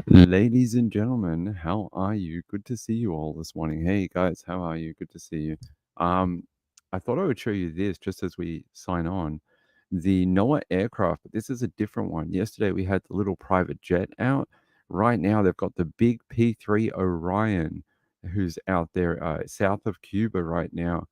Ladies and gentlemen, how are you? Good to see you all this morning. Hey guys, how are you? Good to see you. Um, I thought I would show you this just as we sign on. The Noah aircraft, but this is a different one. Yesterday we had the little private jet out. Right now they've got the big P3 Orion, who's out there south of Cuba right now,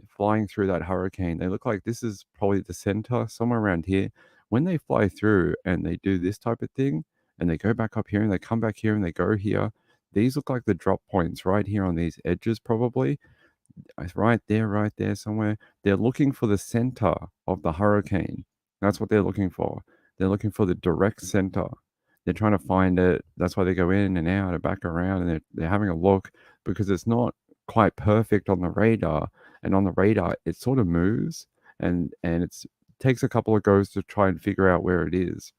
flying through that hurricane. They look like this is probably the center, somewhere around here. When they fly through and they do this type of thing, and they go back up here and they come back here and they go here. These look like the drop points right here on these edges, probably. It's right there somewhere. They're looking for the center of the hurricane. That's what they're looking for. They're looking for the direct center. They're trying to find it. That's why they go in and out and back around and they're having a look because it's not quite perfect on the radar. And on the radar, it sort of moves and it takes a couple of goes to try and figure out where it is.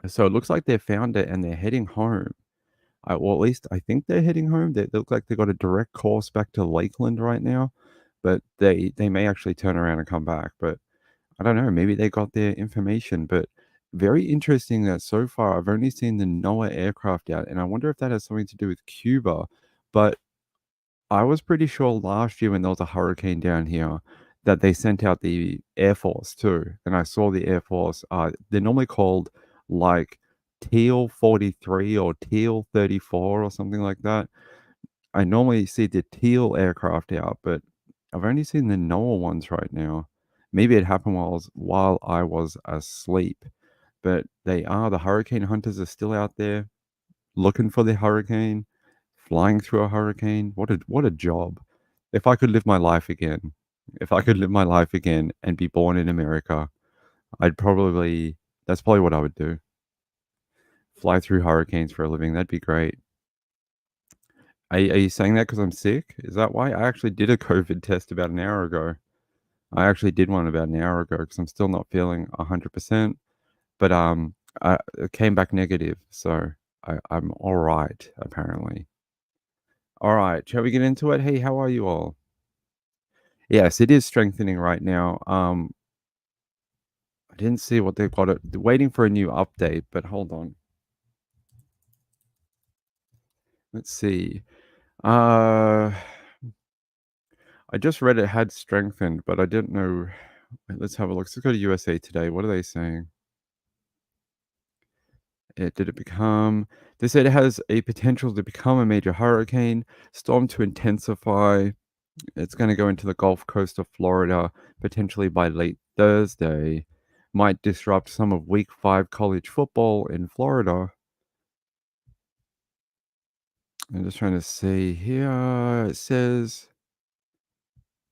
So it looks like they found it and they're heading home. Well, at least I think they're heading home. They look like they got a direct course back to Lakeland right now, but they may actually turn around and come back. But I don't know. Maybe they got their information. But very interesting that so far I've only seen the NOAA aircraft out, and I wonder if that has something to do with Cuba. But I was pretty sure last year when there was a hurricane down here that they sent out the Air Force too. And I saw the Air Force. They're normally called like Teal 43 or Teal 34 or something like that. I normally see the Teal aircraft out, but I've only seen the NOAA ones right now. Maybe it happened while I was asleep, but the hurricane hunters are still out there looking for the hurricane, flying through a hurricane. What a job. If I could live my life again, if I could live my life again and be born in America, I'd probably that's probably what I would do. Fly through hurricanes for a living. That'd be great. Are you saying that because I'm sick? Is that why? I actually did a COVID test about an hour ago. I actually did one about an hour ago because I'm still not feeling 100%. But it came back negative, so I'm all right apparently. All right, shall we get into it? Hey, how are you all? Yes, it is strengthening right now. I didn't see what they've got it waiting for a new update, but hold on. Let's see. Uh I just read it had strengthened, but I didn't know. Let's have a look. Let's go to USA Today. What are they saying? Did it become? They said it has a potential to become a major hurricane, storm to intensify. It's going to go into the Gulf Coast of Florida potentially by late Thursday. Might disrupt some of Week 5 college football in Florida. I'm just trying to see here. It says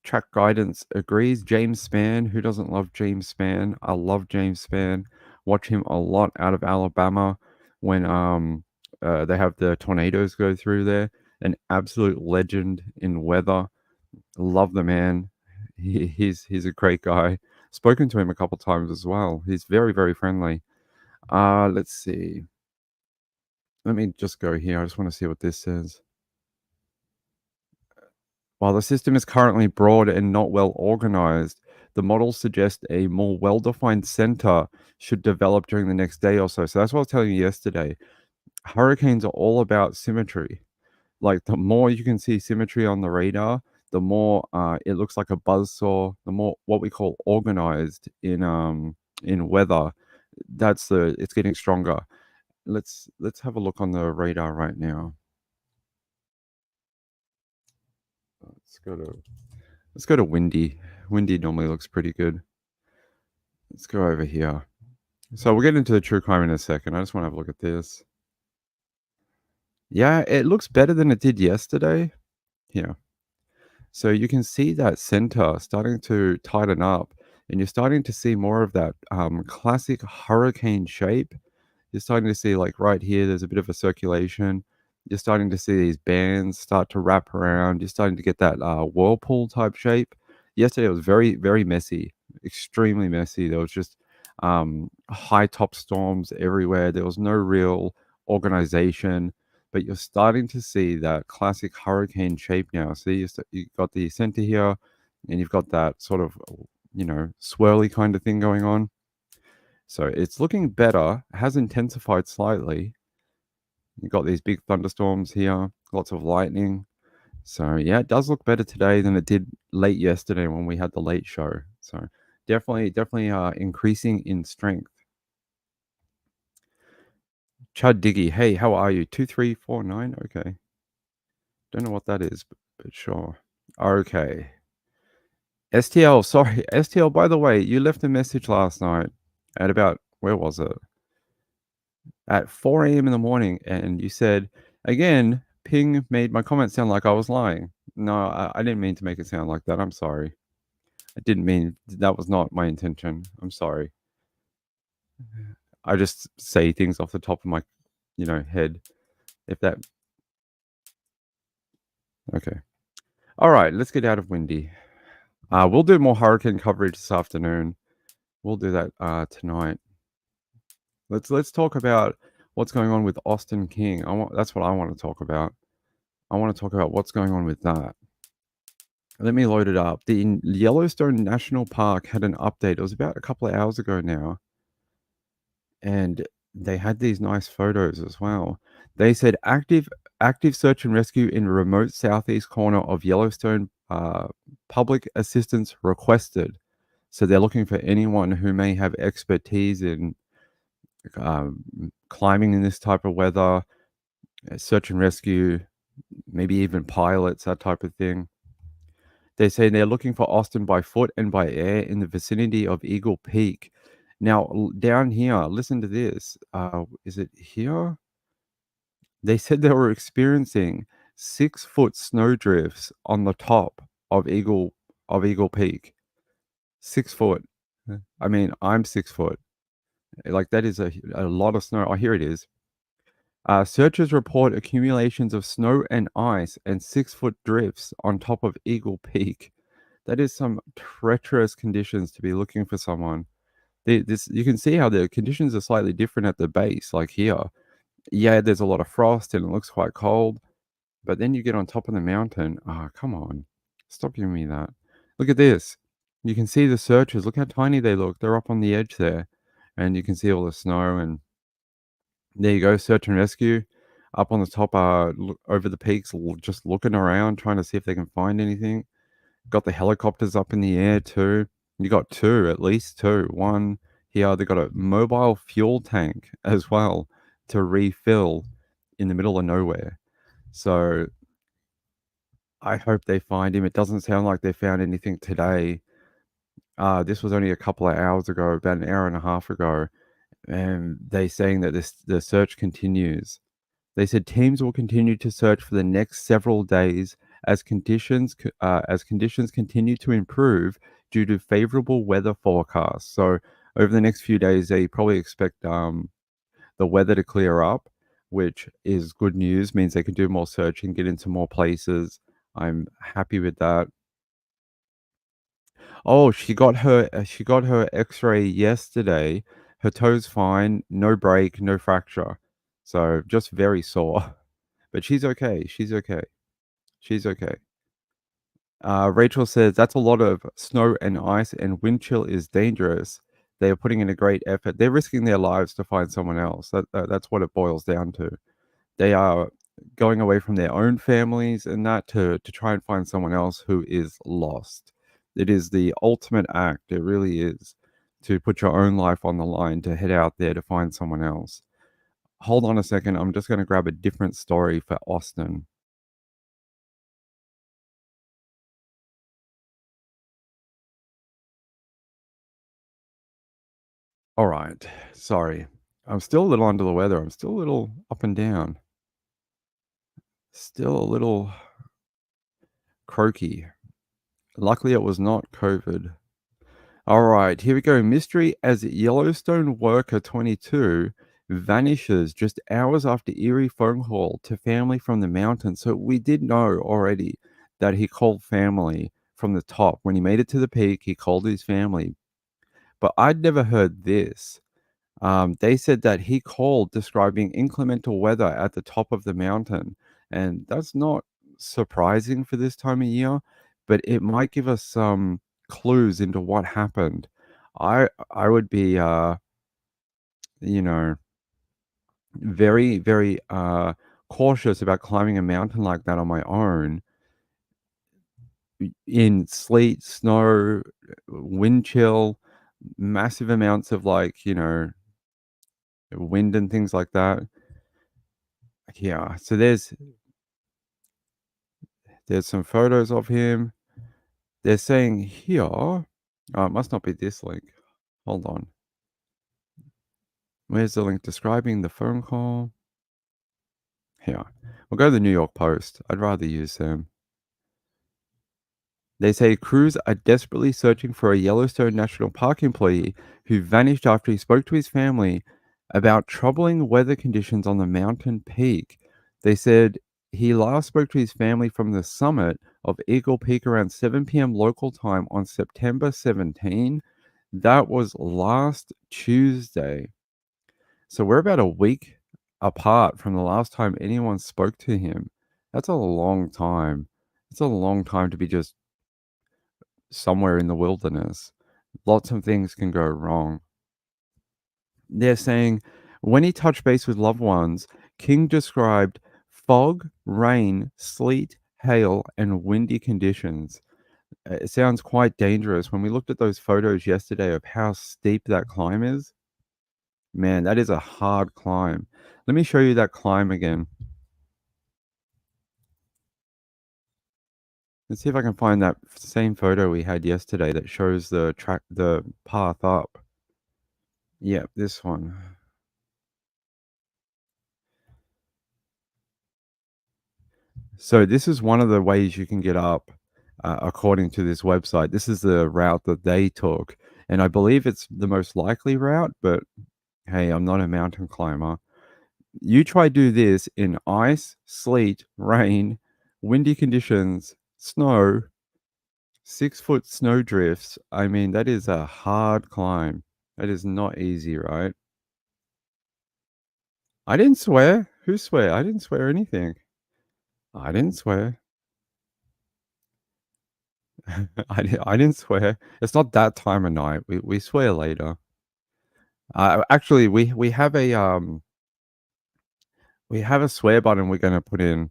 track guidance agrees. James Spann, who doesn't love James Spann? I love James Spann. Watch him a lot out of Alabama when they have the tornadoes go through there. An absolute legend in weather. Love the man. He's a great guy. Spoken to him a couple times as well. He's very, very friendly. Let's see. Let me just go here. I just want to see what this says. While the system is currently broad and not well organized, the models suggest a more well-defined center should develop during the next day or so. So that's what I was telling you yesterday. Hurricanes are all about symmetry. Like the more you can see symmetry on the radar, the more it looks like a buzzsaw. The more what we call organized in weather. It's getting stronger. Let's have a look on the radar right now. Let's go to let's go to windy. Windy normally looks pretty good. Let's go over here. So we'll get into the true crime in a second. I just want to have a look at this. Yeah, it looks better than it did yesterday. Here. So you can see that center starting to tighten up, and you're starting to see more of that classic hurricane shape. You're starting to see, like right here, there's a bit of a circulation. You're starting to see these bands start to wrap around. You're starting to get that whirlpool type shape. Yesterday it was very, very messy, extremely messy. There was just high top storms everywhere. There was no real organization, but you're starting to see that classic hurricane shape now. See, you've got the center here, and you've got that sort of, swirly kind of thing going on. So it's looking better, has intensified slightly. You got these big thunderstorms here, lots of lightning. So yeah, it does look better today than it did late yesterday when we had the late show. So definitely increasing in strength. Chud Diggy, hey, how are you? 2349. Okay. Don't know what that is, but sure. Okay. STL, sorry. STL, by the way, you left a message last night at about, where was it? At 4 a.m. in the morning, and you said, again, Ping made my comment sound like I was lying. No, I didn't mean to make it sound like that. I'm sorry. I didn't mean that was not my intention. I'm sorry. I just say things off the top of my, head. If that, okay. All right, let's get out of windy. We'll do more hurricane coverage this afternoon. We'll do that tonight. Let's talk about what's going on with Austin King. That's what I want to talk about. I want to talk about what's going on with that. Let me load it up. The Yellowstone National Park had an update. It was about a couple of hours ago now, and they had these nice photos as well. They said active search and rescue in remote southeast corner of Yellowstone. Public assistance requested. So they're looking for anyone who may have expertise in climbing in this type of weather, search and rescue, maybe even pilots, that type of thing. They say they're looking for Austin by foot and by air in the vicinity of Eagle Peak. Now, down here, listen to this. Is it here? They said they were experiencing 6-foot snow drifts on the top of Eagle Peak. 6 foot. I mean, I'm 6 foot. Like that is a lot of snow. Oh, here it is. Searchers report accumulations of snow and ice and 6-foot drifts on top of Eagle Peak. That is some treacherous conditions to be looking for someone. This you can see how the conditions are slightly different at the base, like here. Yeah, there's a lot of frost and it looks quite cold, but then you get on top of the mountain. Ah, come on, stop giving me that. Look at this. You can see the searchers. Look how tiny they look. They're up on the edge there, and you can see all the snow. And there you go, search and rescue up on the top, over the peaks, just looking around, trying to see if they can find anything. Got the helicopters up in the air too. You got two, at least two. One here, they got a mobile fuel tank as well to refill in the middle of nowhere. So I hope they find him. It doesn't sound like they found anything today. This was only a couple of hours ago, about an hour and a half ago, and they saying that the search continues. They said teams will continue to search for the next several days as conditions continue to improve due to favorable weather forecasts. So over the next few days, they probably expect the weather to clear up, which is good news. Means they can do more searching, get into more places. I'm happy with that. Oh, she got her X-ray yesterday. Her toe's fine, no break, no fracture. So just very sore. But she's okay. She's okay. She's okay. Rachel says that's a lot of snow and ice, and wind chill is dangerous. They are putting in a great effort. They're risking their lives to find someone else. That's what it boils down to. They are going away from their own families and that to try and find someone else who is lost. It is the ultimate act. It really is, to put your own life on the line to head out there to find someone else. Hold on a second. I'm just going to grab a different story for Austin. All right. Sorry. I'm still a little under the weather. I'm still a little up and down. Still a little croaky. Luckily, it was not COVID. All right, here we go. Mystery as Yellowstone worker 22 vanishes just hours after eerie phone call to family from the mountain. So we did know already that he called family from the top. When he made it to the peak, he called his family. But I'd never heard this. They said that he called describing inclement weather at the top of the mountain. And that's not surprising for this time of year, but it might give us some clues into what happened. I would be, you know, very, very cautious about climbing a mountain like that on my own in sleet, snow, wind chill, massive amounts of like, wind and things like that. Yeah. So there's some photos of him. They're saying here, oh, it must not be this link. Hold on. Where's the link describing the phone call? Here. We'll go to the New York Post. I'd rather use them. They say crews are desperately searching for a Yellowstone National Park employee who vanished after he spoke to his family about troubling weather conditions on the mountain peak. They said he last spoke to his family from the summit of Eagle Peak around 7 p.m. local time on September 17. That was last Tuesday. So we're about a week apart from the last time anyone spoke to him. That's a long time. It's a long time to be just somewhere in the wilderness. Lots of things can go wrong. They're saying when he touched base with loved ones, King described fog, rain, sleet, hail, and windy conditions. It sounds quite dangerous. When we looked at those photos yesterday of how steep that climb is, man, that is a hard climb. Let me show you that climb again. Let's see if I can find that same photo we had yesterday that shows the path up. Yeah, this one. So this is one of the ways you can get up, according to this website. This is the route that they took, and I believe it's the most likely route. But hey, I'm not a mountain climber. You try do this in ice, sleet, rain, windy conditions, snow, 6 foot snow drifts. I mean, that is a hard climb. That is not easy, right? I didn't swear. Who swear? I didn't swear anything. I didn't swear. I didn't swear. It's not that time of night. We swear later. Actually, we have a swear button we're gonna put in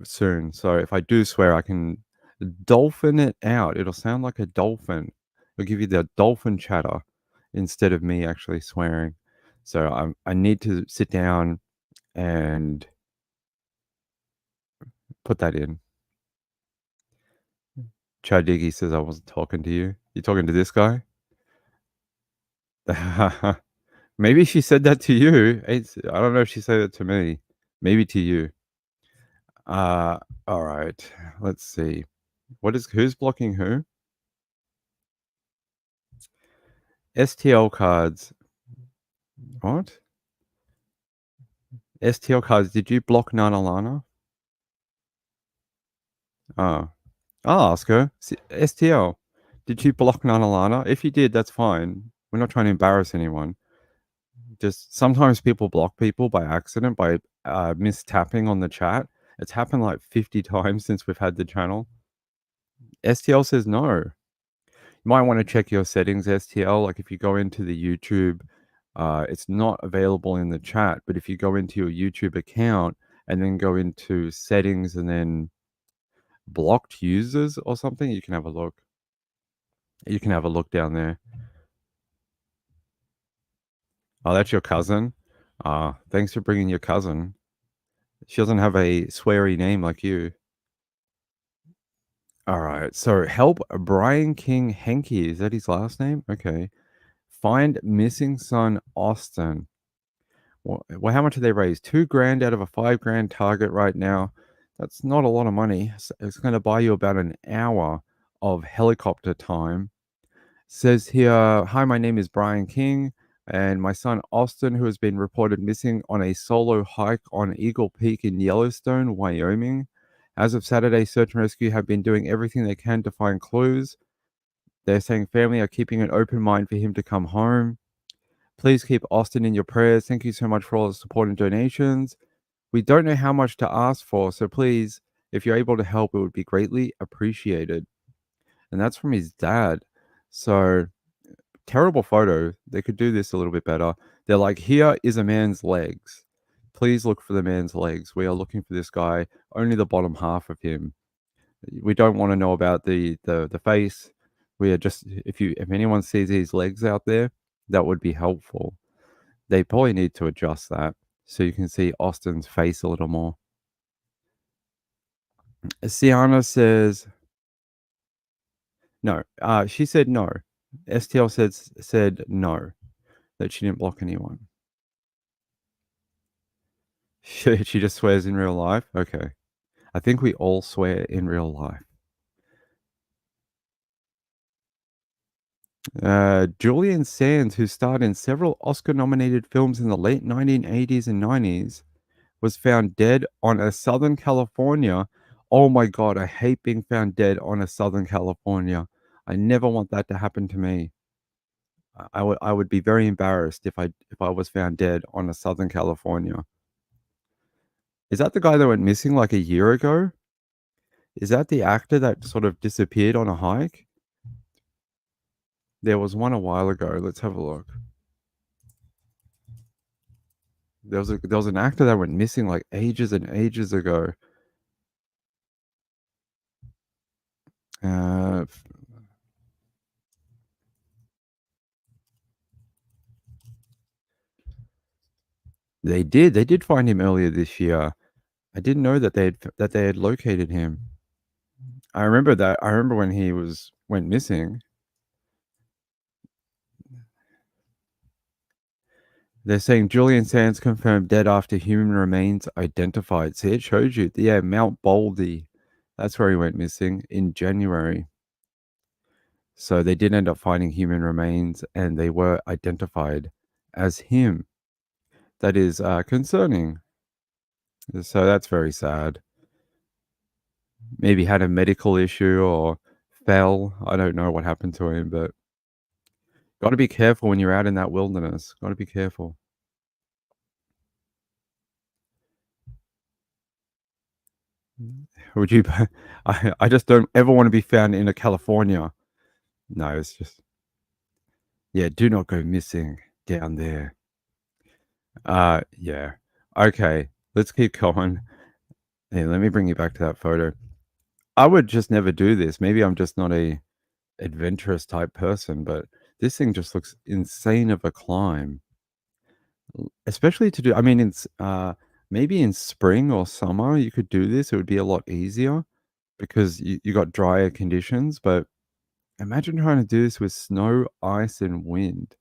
soon. So if I do swear, I can dolphin it out. It'll sound like a dolphin. It'll give you the dolphin chatter instead of me actually swearing. So I need to sit down and put that in. Chad Diggy says I wasn't talking to you. You talking to this guy? Maybe she said that to you. I don't know if she said it to me. Maybe to you. Uh, all right. Let's see. Who's blocking who? STL cards. What? STL cards. Did you block Nana Lana? Oh, I'll ask her. STL. Did you block Nana Lana? If you did, that's fine. We're not trying to embarrass anyone. Just sometimes people block people by accident by mistapping on the chat. It's happened like 50 times since we've had the channel. STL says no. You might want to check your settings, STL. Like if you go into the YouTube, it's not available in the chat, but if you go into your YouTube account and then go into settings and then blocked users or something, you can have a look. You can have a look down there. Oh, that's your cousin. Thanks for bringing your cousin. She doesn't have a sweary name like you. All right. So help Brian King Henke. Is that his last name? Okay. Find missing son Austin. Well, how much did they raise? 2 grand out of a 5 grand target right now. That's not a lot of money. It's going to buy you about an hour of helicopter time. Says here, hi, my name is Brian King, and my son Austin, who has been reported missing on a solo hike on Eagle Peak in Yellowstone, Wyoming. As of Saturday, search and rescue have been doing everything they can to find clues. They're saying family are keeping an open mind for him to come home. Please keep Austin in your prayers. Thank you so much for all the support and donations. We don't know how much to ask for, so please, if you're able to help, it would be greatly appreciated. And that's from his dad. So terrible photo. They could do this a little bit better. They're like, "Here is a man's legs. Please look for the man's legs. We are looking for this guy, only the bottom half of him. We don't wanna know about the face. We are just if anyone sees his legs out there, that would be helpful." They probably need to adjust that so you can see Austin's face a little more. Sienna says no. She said no. STL said no, that she didn't block anyone. She just swears in real life? Okay. I think we all swear in real life. Julian Sands, who starred in several Oscar-nominated films in the late 1980s and 90s, was found dead on a Southern California. Oh my god, I hate being found dead on a Southern California. I never want that to happen to me. I would be very embarrassed if I was found dead on a Southern California. Is that the guy that went missing like a year ago? Is that the actor that sort of disappeared on a hike? There was one a while ago. Let's have a look. There was an actor that went missing like ages and ages ago. F They did find him earlier this year. I didn't know that they had located him. I remember when he went missing. They're saying Julian Sands confirmed dead after human remains identified. See, it shows you. Yeah, Mount Baldy. That's where he went missing in January. So they did end up finding human remains and they were identified as him. That is concerning. So that's very sad. Maybe had a medical issue or fell. I don't know what happened to him, but got to be careful when you're out in that wilderness. Got to be careful. Would you? I just don't ever want to be found in a California. No, it's just yeah. Do not go missing down there. Yeah. Okay, let's keep going. Yeah, let me bring you back to that photo. I would just never do this. Maybe I'm just not a adventurous type person, but this thing just looks insane of a climb. Especially to do I mean, maybe in spring or summer, you could do this, it would be a lot easier because you got drier conditions, but imagine trying to do this with snow, ice, and wind.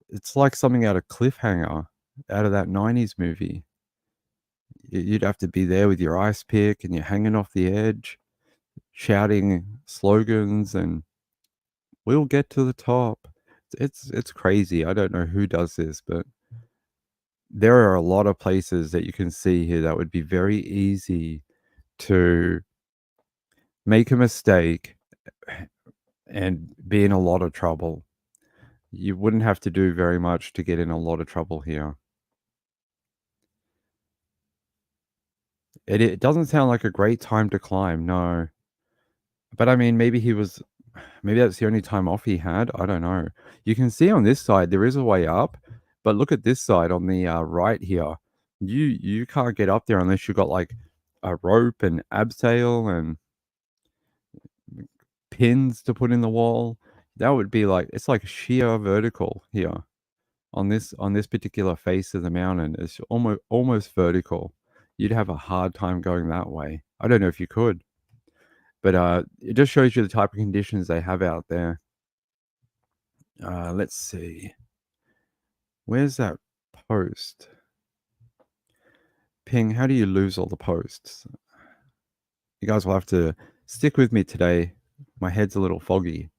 It's like something out of Cliffhanger, out of that '90s movie. You'd have to be there with your ice pick, and you're hanging off the edge, shouting slogans, and "We'll get to the top." It's crazy, I don't know who does this, but there are a lot of places that you can see here that would be very easy to make a mistake and be in a lot of trouble. You wouldn't have to do very much to get in a lot of trouble here. It doesn't sound like a great time to climb, no. But I mean, maybe that's the only time off he had. I don't know. You can see on this side there is a way up, but look at this side on the right here. You can't get up there unless you've got like a rope and abseil and pins to put in the wall. That would be like it's like sheer vertical here on this particular face of the mountain. It's almost vertical. You'd have a hard time going that way. I don't know if you could, but it just shows you the type of conditions they have out there. Let's see. Where's that post? Ping, how do you lose all the posts? You guys will have to stick with me today. My head's a little foggy,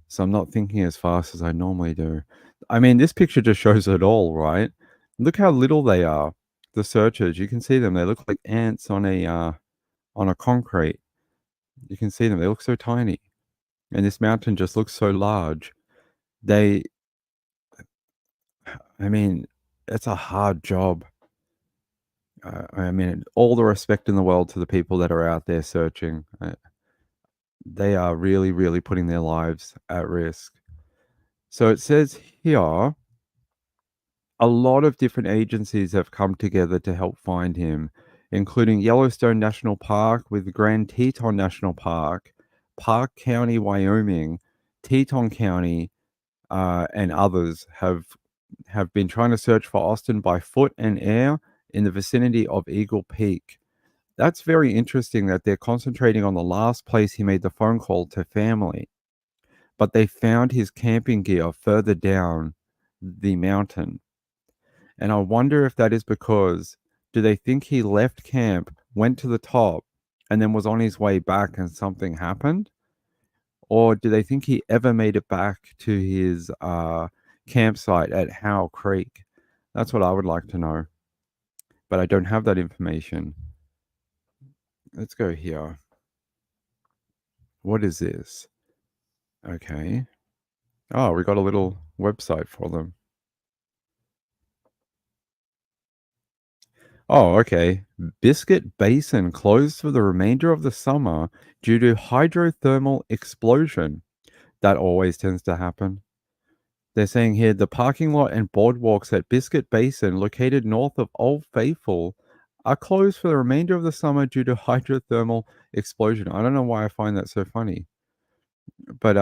so I'm not thinking as fast as I normally do. I mean, this picture just shows it all, right? Look how little they are. The searchers, you can see them. They look like ants on a concrete. You can see them. They look so tiny, and this mountain just looks so large. They, I mean, it's a hard job. I mean, all the respect in the world to the people that are out there searching. They are really, really putting their lives at risk. So it says here a lot of different agencies have come together to help find him, including Yellowstone National Park with Grand Teton National Park, Park County, Wyoming, Teton County, and others have been trying to search for Austin by foot and air in the vicinity of Eagle Peak. That's very interesting that they're concentrating on the last place he made the phone call to family, but they found his camping gear further down the mountain. And I wonder if that is because do they think he left camp, went to the top, and then was on his way back and something happened? Or do they think he ever made it back to his campsite at Howe Creek? That's what I would like to know, but I don't have that information. Let's go here. What is this? Okay. Oh, we got a little website for them. Oh, okay. Biscuit Basin closed for the remainder of the summer due to hydrothermal explosion. That always tends to happen. They're saying here the parking lot and boardwalks at Biscuit Basin, located north of Old Faithful, are closed for the remainder of the summer due to hydrothermal explosion. I don't know why I find that so funny. But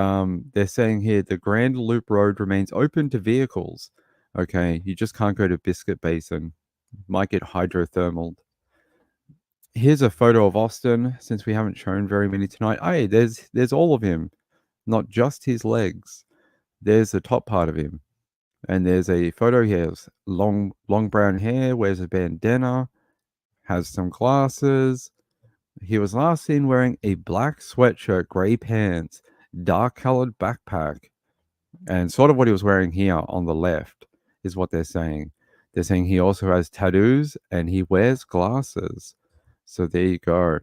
they're saying here the Grand Loop Road remains open to vehicles. Okay, you just can't go to Biscuit Basin. Might get hydrothermal. Here's a photo of Austin, since we haven't shown very many tonight. Hey, there's all of him, not just his legs. There's the top part of him. And there's a photo here of long brown hair, wears a bandana, has some glasses. He was last seen wearing a black sweatshirt, gray pants, dark colored backpack, and sort of what he was wearing here on the left is what they're saying. They're saying he also has tattoos and he wears glasses. So there you go.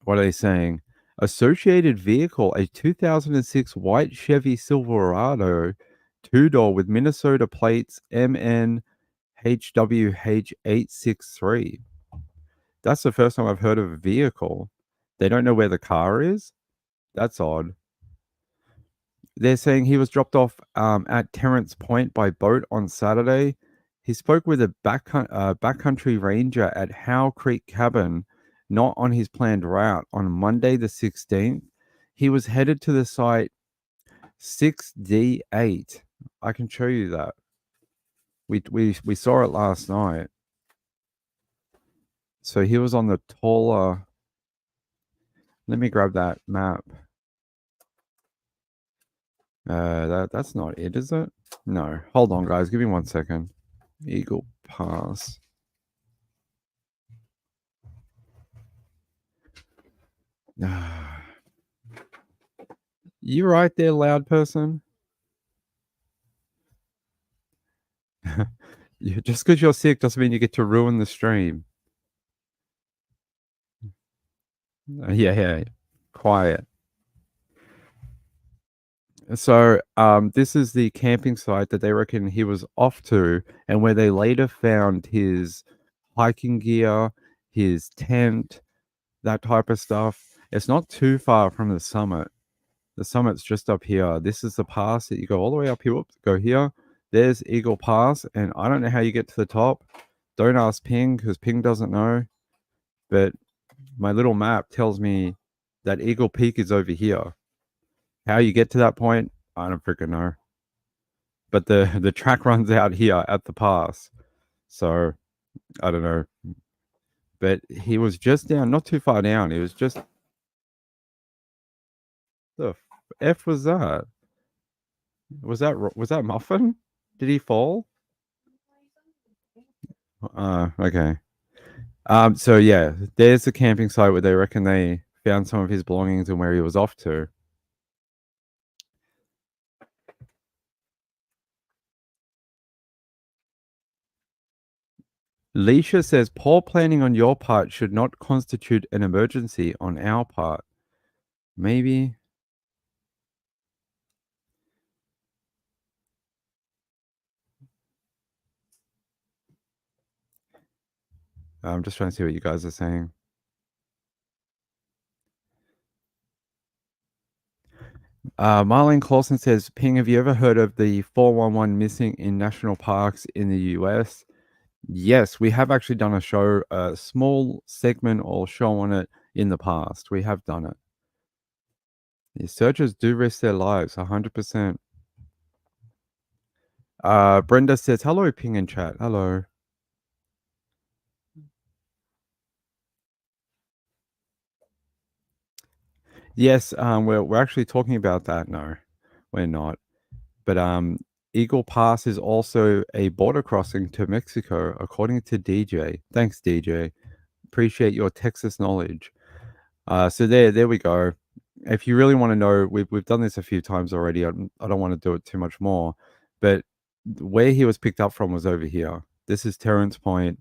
What are they saying? Associated vehicle, a 2006 white Chevy Silverado, two door with Minnesota plates MNHWH863. That's the first time I've heard of a vehicle. They don't know where the car is? That's odd. They're saying he was dropped off at Terrence Point by boat on Saturday. He spoke with a backcountry ranger at Howe Creek Cabin, not on his planned route, on Monday the 16th. He was headed to the site 6D8. I can show you that. We saw it last night. So he was on the taller. Let me grab that map. That's not it, is it? No. Hold on, guys. Give me 1 second. Eagle Pass. You right there, loud person? Just because you're sick doesn't mean you get to ruin the stream. Yeah. Quiet. So, this is the camping site that they reckon he was off to, and where they later found his hiking gear, his tent, that type of stuff. It's not too far from the summit. The summit's just up here. This is the pass that you go all the way up here. Whoops, go here. There's Eagle Pass, and I don't know how you get to the top. Don't ask Ping because Ping doesn't know. But my little map tells me that Eagle Peak is over here. How you get to that point, I don't freaking know. But the track runs out here at the pass. So I don't know. But he was just down, not too far down. He was just the F was that? Was that Muffin? Did he fall? Okay. So yeah, there's the camping site where they reckon they found some of his belongings and where he was off to. Leisha says poor planning on your part should not constitute an emergency on our part. Maybe. I'm just trying to see what you guys are saying. Marlene Clausen says, Ping, have you ever heard of the 411 missing in national parks in the US? Yes, we have actually done a small segment or show on it in the past. We have done it. The searchers do risk their lives, 100%. Brenda says, hello, Ping and chat. Hello. Yes, we're actually talking about that. No, we're not. But Eagle Pass is also a border crossing to Mexico, according to DJ. Thanks, DJ. Appreciate your Texas knowledge. So there we go. If you really want to know, we've done this a few times already. I don't want to do it too much more, but where he was picked up from was over here. This is Terrence Point.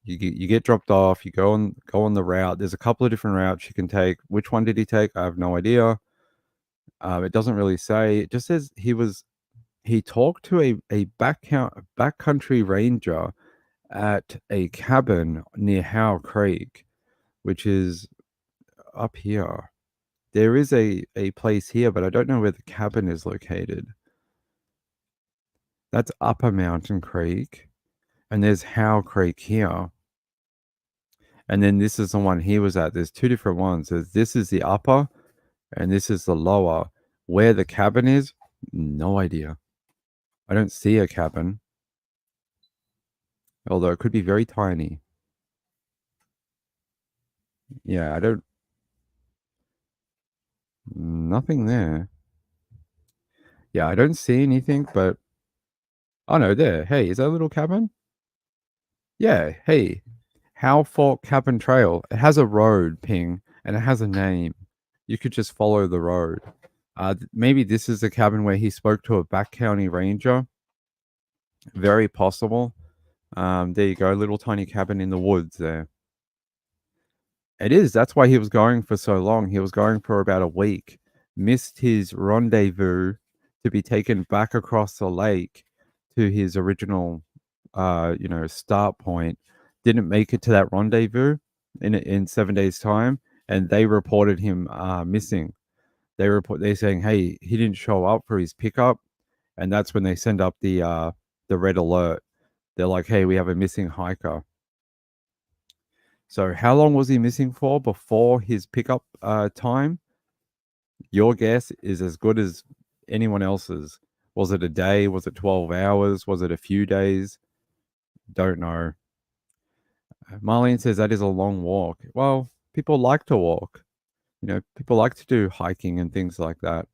You get dropped off. You go on the route. There's a couple of different routes you can take. Which one did he take? I have no idea. It doesn't really say. It just says he talked to a backcountry ranger at a cabin near Howe Creek, which is up here. There is a place here, but I don't know where the cabin is located. That's Upper Mountain Creek, and there's Howe Creek here. And then this is the one he was at. There's two different ones. So this is the upper, and this is the lower. Where the cabin is, no idea. I don't see a cabin, although it could be very tiny. Yeah, I don't. Nothing there. Yeah, I don't see anything, but oh no, there. Hey, is that a little cabin? Yeah. Hey, How Fork Cabin Trail. It has a road, Ping, and it has a name. You could just follow the road. Maybe this is the cabin where he spoke to a back county ranger. Very possible. There you go, little tiny cabin in the woods there. It is. That's why he was going for so long. He was going for about a week. Missed his rendezvous to be taken back across the lake to his original, start point. Didn't make it to that rendezvous in 7 days' time, and they reported him missing. They're saying, hey, he didn't show up for his pickup, and that's when they send up the red alert. They're like, hey, we have a missing hiker. So how long was he missing for before his pickup time? Your guess is as good as anyone else's. Was it a day? Was it 12 hours? Was it a few days? Don't know. Marlene says that is a long walk. Well, people like to walk. People like to do hiking and things like that.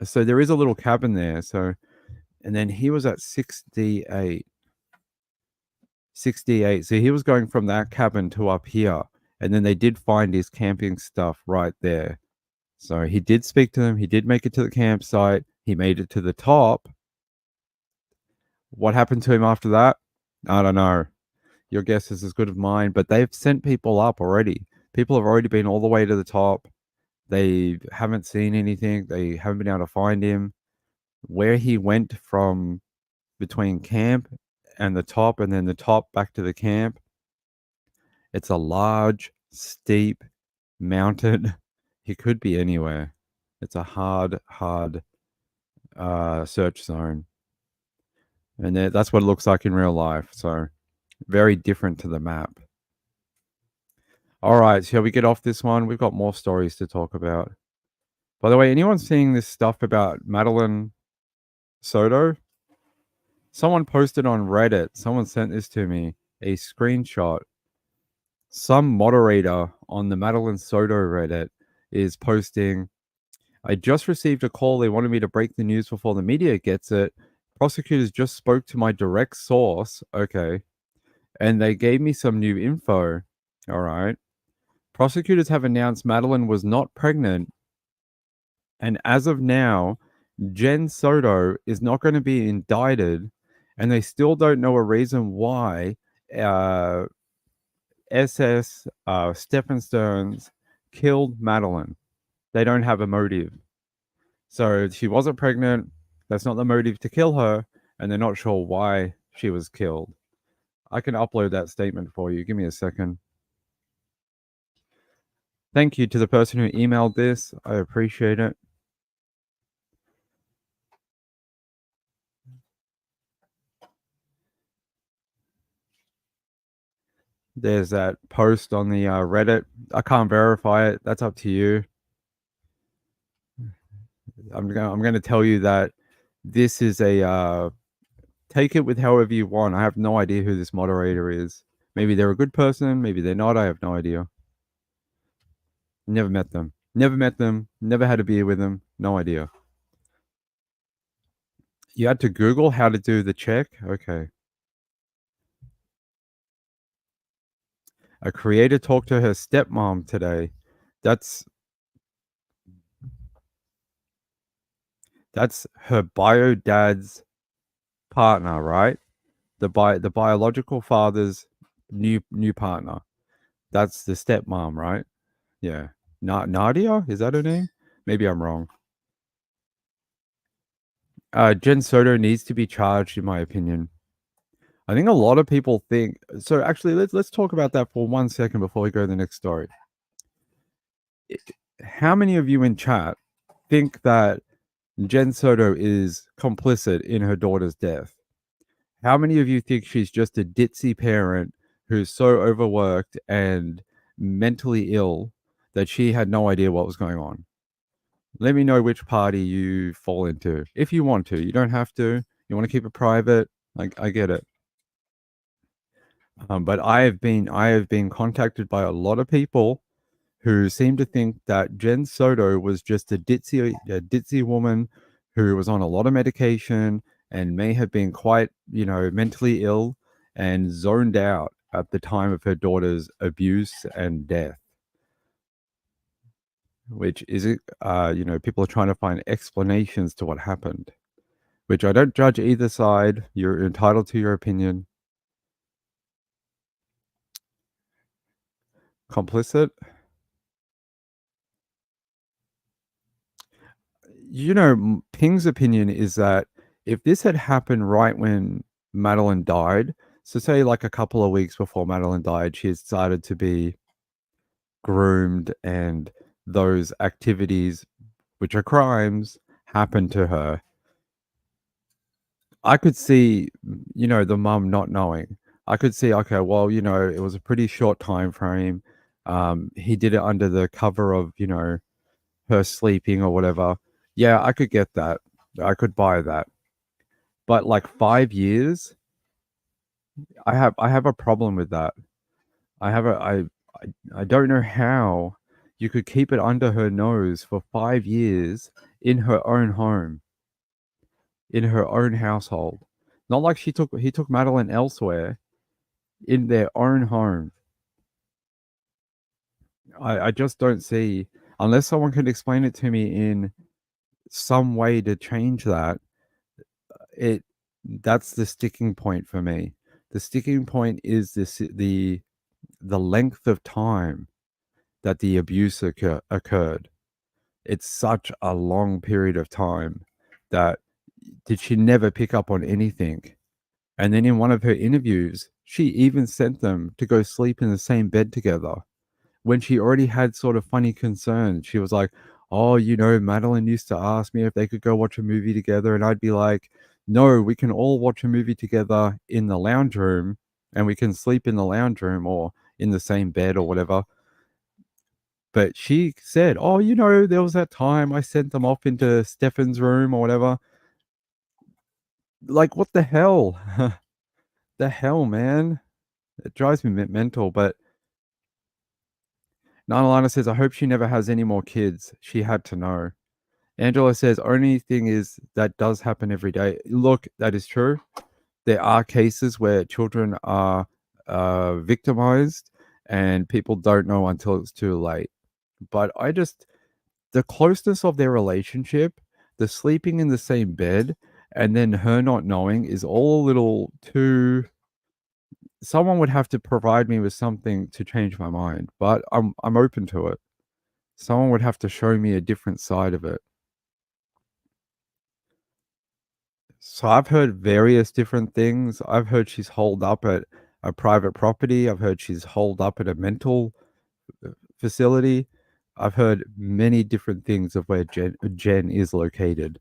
So there is a little cabin there. So, and then he was at 68. 68. So he was going from that cabin to up here. And then they did find his camping stuff right there. So he did speak to them. He did make it to the campsite. He made it to the top. What happened to him after that? I don't know. Your guess is as good as mine, but they've sent people up already. People have already been all the way to the top. They haven't seen anything. They haven't been able to find him. Where he went from between camp and the top, and then the top back to the camp, it's a large, steep mountain. He could be anywhere. It's a hard search zone. And that's what it looks like in real life. So very different to the map. All right, shall we get off this one? We've got more stories to talk about. By the way, anyone seeing this stuff about Madeline Soto? Someone posted on Reddit. Someone sent this to me, a screenshot. Some moderator on the Madeline Soto Reddit is posting, I just received a call. They wanted me to break the news before the media gets it. Prosecutors just spoke to my direct source. Okay. And they gave me some new info. All right. Prosecutors have announced Madeline was not pregnant. And as of now, Jen Soto is not going to be indicted. And they still don't know a reason why SS Stephen Stearns killed Madeline. They don't have a motive. So she wasn't pregnant. That's not the motive to kill her. And they're not sure why she was killed. I can upload that statement for you. Give me a second. Thank you to the person who emailed this. I appreciate it. There's that post on the Reddit. I can't verify it. That's up to you. I'm gonna tell you that this is a take it with however you want. I have no idea who this moderator is. Maybe they're a good person. Maybe they're not. I have no idea. Never met them. Never met them. Never had a beer with them. No idea. You had to Google how to do the check. Okay. A creator talked to her stepmom today. That's that's her bio dad's partner, right? The biological father's new partner. That's the stepmom, right? Yeah. Nadia? Is that her name? Maybe I'm wrong. Jen Soto needs to be charged, in my opinion. I think a lot of people think so. Actually, let's talk about that for 1 second before we go to the next story. How many of you in chat think that Jen Soto is complicit in her daughter's death? How many of you think she's just a ditzy parent who's so overworked and mentally ill that she had no idea what was going on? Let me know which party you fall into. If you want to, you don't have to. You want to keep it private. Like I get it. But I have been contacted by a lot of people who seem to think that Jen Soto was just a ditzy woman who was on a lot of medication and may have been quite, mentally ill and zoned out at the time of her daughter's abuse and death. Which is it? People are trying to find explanations to what happened. Which I don't judge either side. You're entitled to your opinion. Complicit? Ping's opinion is that if this had happened right when Madeline died, so say like a couple of weeks before Madeline died, she had started to be groomed and those activities, which are crimes, happened to her. I could see, the mum not knowing. I could see, okay, well, it was a pretty short time frame. He did it under the cover of, her sleeping or whatever. Yeah, I could get that. I could buy that. But like 5 years, I have a problem with that. I have a I don't know how you could keep it under her nose for 5 years in her own home, in her own household. Not like he took Madeline elsewhere, in their own home. I just don't see, unless someone can explain it to me in some way to change that, it that's the sticking point for me. The sticking point is the length of time that the abuse occurred. It's such a long period of time that did she never pick up on anything? And then in one of her interviews, she even sent them to go sleep in the same bed together when she already had sort of funny concerns. She was like, "Oh, Madeline used to ask me if they could go watch a movie together." And I'd be like, "No, we can all watch a movie together in the lounge room and we can sleep in the lounge room or in the same bed or whatever." But she said, "Oh, there was that time I sent them off into Stefan's room or whatever." Like, what the hell? The hell, man? It drives me mental. But Nanalana says, "I hope she never has any more kids. She had to know." Angela says, "Only thing is that does happen every day." Look, that is true. There are cases where children are victimized and people don't know until it's too late. But the closeness of their relationship, the sleeping in the same bed, and then her not knowing is all a little too. Someone would have to provide me with something to change my mind, but I'm open to it. Someone would have to show me a different side of it. So I've heard various different things. I've heard she's holed up at a private property. I've heard she's holed up at a mental facility. I've heard many different things of where Jen is located.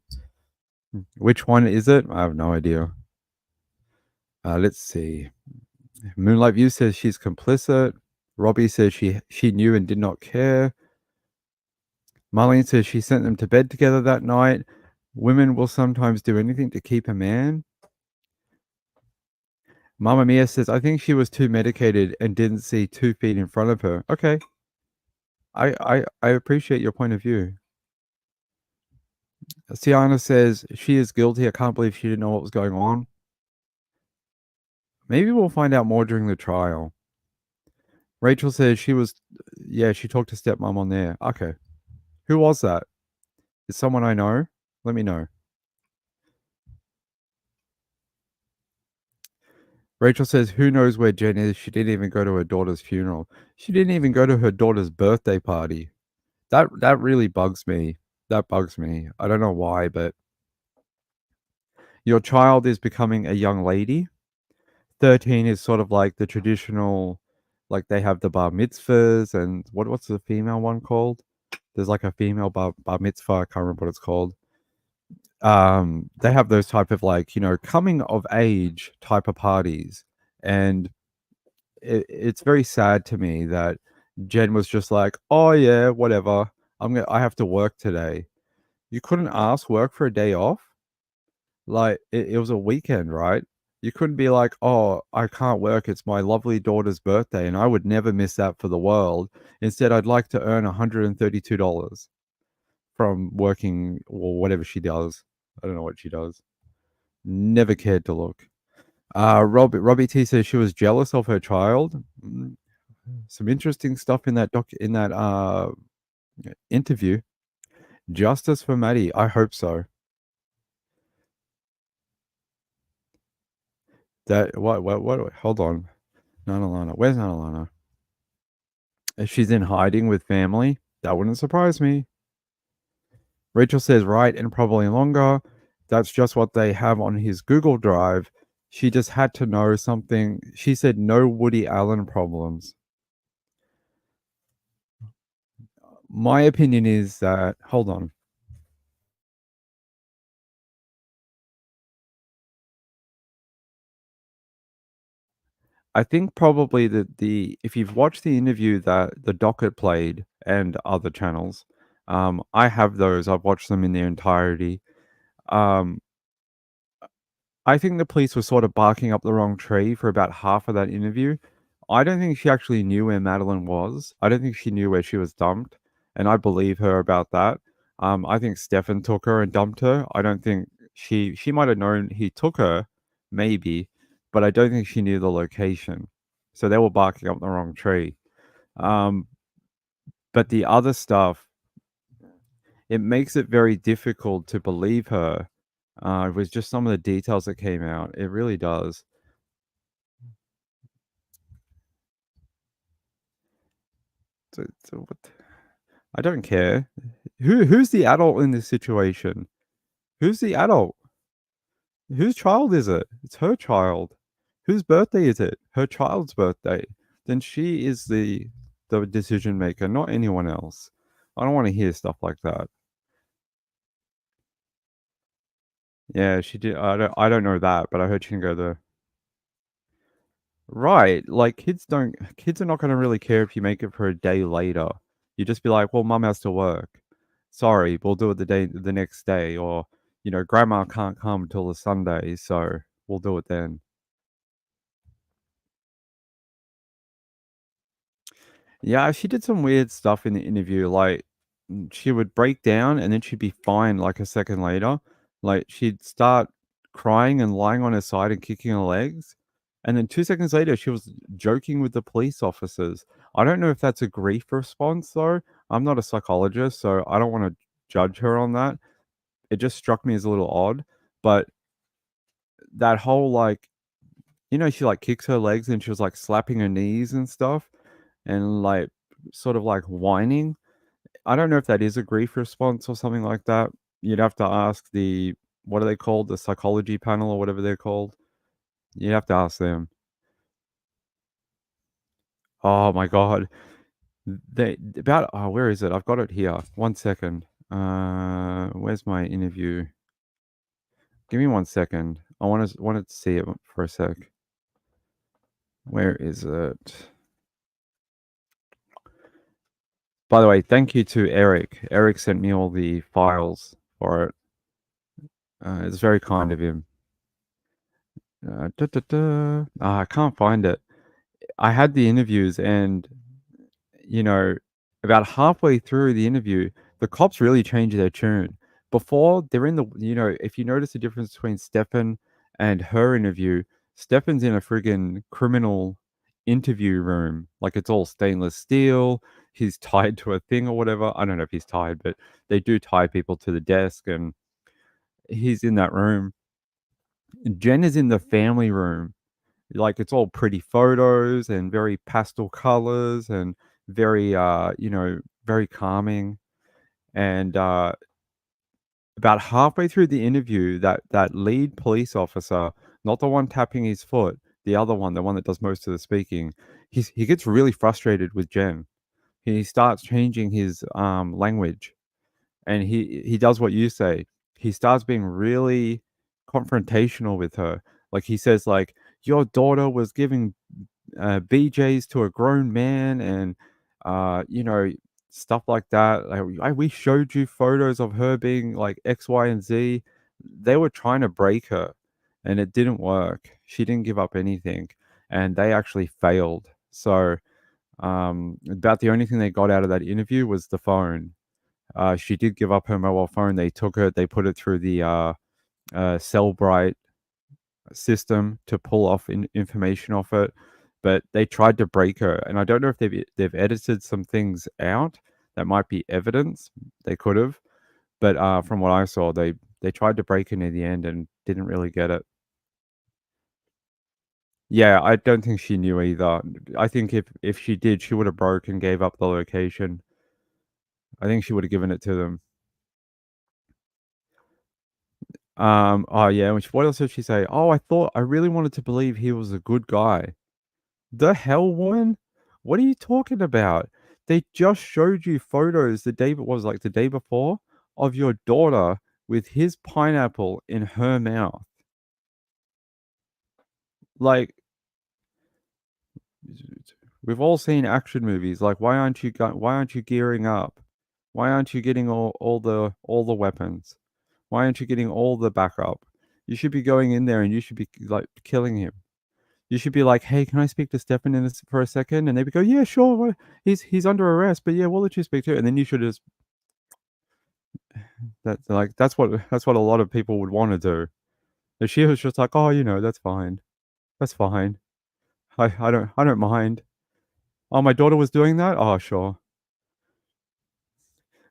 Which one is it? I have no idea. Let's see. Moonlight View says she's complicit. Robbie says she knew and did not care. Marlene says she sent them to bed together that night. Women will sometimes do anything to keep a man. Mama Mia says, I think she was too medicated and didn't see 2 feet in front of her. Okay. I appreciate your point of view. Sienna says she is guilty. I can't believe she didn't know what was going on. Maybe we'll find out more during the trial. Rachel says she talked to stepmom on there. Okay. Who was that? Is someone I know? Let me know. Rachel says, who knows where Jen is? She didn't even go to her daughter's funeral. She didn't even go to her daughter's birthday party. That really bugs me. That bugs me. I don't know why, but your child is becoming a young lady. 13 is sort of like the traditional, like they have the bar mitzvahs and what's the female one called? There's like a female bar mitzvah. I can't remember what it's called. They have those type of like, coming of age type of parties. And it's very sad to me that Jen was just like, oh yeah, whatever. I have to work today. You couldn't ask work for a day off? Like, it was a weekend, right? You couldn't be like, "Oh, I can't work. It's my lovely daughter's birthday, and I would never miss that for the world. Instead, I'd like to earn $132 from working or whatever she does." I don't know what she does. Never cared to look. Robbie T says she was jealous of her child. Some interesting stuff in that interview. Justice for Maddie. I hope so. What? Hold on. Nana Lana. Where's Nana Lana? If she's in hiding with family, that wouldn't surprise me. Rachel says right and probably longer. That's just what they have on his Google Drive. She just had to know something. She said no Woody Allen problems. My opinion is that, hold on. I think probably the if you've watched the interview that the docket played and other channels, I have those. I've watched them in their entirety. Um, I think the police were sort of barking up the wrong tree for about half of that interview. I don't think she actually knew where Madeline was. I don't think she knew where she was dumped, and I believe her about that. I think Stefan took her and dumped her. I don't think she might have known he took her, maybe, but I don't think she knew the location. So they were barking up the wrong tree. Um, but the other stuff, it makes it very difficult to believe her. With just some of the details that came out, it really does. So what? I don't care. Who's the adult in this situation? Who's the adult? Whose child is it? It's her child. Whose birthday is it? Her child's birthday. Then she is the decision maker, not anyone else. I don't want to hear stuff like that. Yeah, she did. I don't know that, but I heard she can go there. Right. Like kids are not gonna really care if you make it for a day later. You just be like, well, mum has to work. Sorry, we'll do it the next day, or grandma can't come till the Sunday, so we'll do it then. Yeah, she did some weird stuff in the interview. Like, she would break down and then she'd be fine like a second later. Like, she'd start crying and lying on her side and kicking her legs. And then 2 seconds later, she was joking with the police officers. I don't know if that's a grief response, though. I'm not a psychologist, so I don't want to judge her on that. It just struck me as a little odd. But that whole, like, she like kicks her legs and she was like slapping her knees and stuff and like sort of like whining. I don't know if that is a grief response or something like that. You'd have to ask what are they called? The psychology panel or whatever they're called. You'd have to ask them. Oh my god. They about oh, where is it? I've got it here. 1 second. Where's my interview? Give me 1 second. I wanted to see it for a sec. Where is it? By the way, thank you to Eric. Eric sent me all the files for it. It's very kind of him. I can't find it. I had the interviews and, you know, about halfway through the interview, the cops really change their tune. Before, they're in the if you notice the difference between Stefan and her interview, Stefan's in a friggin' criminal interview room. Like, it's all stainless steel. He's tied to a thing or whatever. I don't know if he's tied, but they do tie people to the desk, and he's in that room. Jen is in the family room. Like, it's all pretty photos and very pastel colors and very, very calming. And about halfway through the interview, that lead police officer, not the one tapping his foot, the other one, the one that does most of the speaking, he gets really frustrated with Jen. He starts changing his language, and he does what you say. He starts being really confrontational with her. Like, he says, like, your daughter was giving BJ's to a grown man, and you know, stuff like that. Like, we showed you photos of her being like X, Y, and Z. They were trying to break her, and it didn't work. She didn't give up anything, and they actually failed. So about the only thing they got out of that interview was the phone. She did give up her mobile phone. They took it. They put it through the Cellbrite system to pull off information off it, but they tried to break her. And I don't know if they've edited some things out that might be evidence. They could have, but from what I saw, they tried to break her near the end and didn't really get it. Yeah, I don't think she knew either. I think if she did, she would have broke and gave up the location. I think she would have given it to them. Oh yeah, what else did she say? Oh, I really wanted to believe he was a good guy. The hell, woman? What are you talking about? They just showed you photos the day, what was it, like the day before, of your daughter with his pineapple in her mouth. Like, we've all seen action movies. Like, why aren't you gearing up? Why aren't you getting all the weapons? Why aren't you getting all the backup? You should be going in there and you should be like killing him. You should be like, "Hey, can I speak to Stefan in this for a second?" And they would go, "Yeah, sure. He's under arrest, but yeah, we'll let you speak to." And then you should just that's what a lot of people would want to do. And she was just like, "Oh, that's fine. That's fine. I don't mind. Oh, my daughter was doing that. Oh, sure."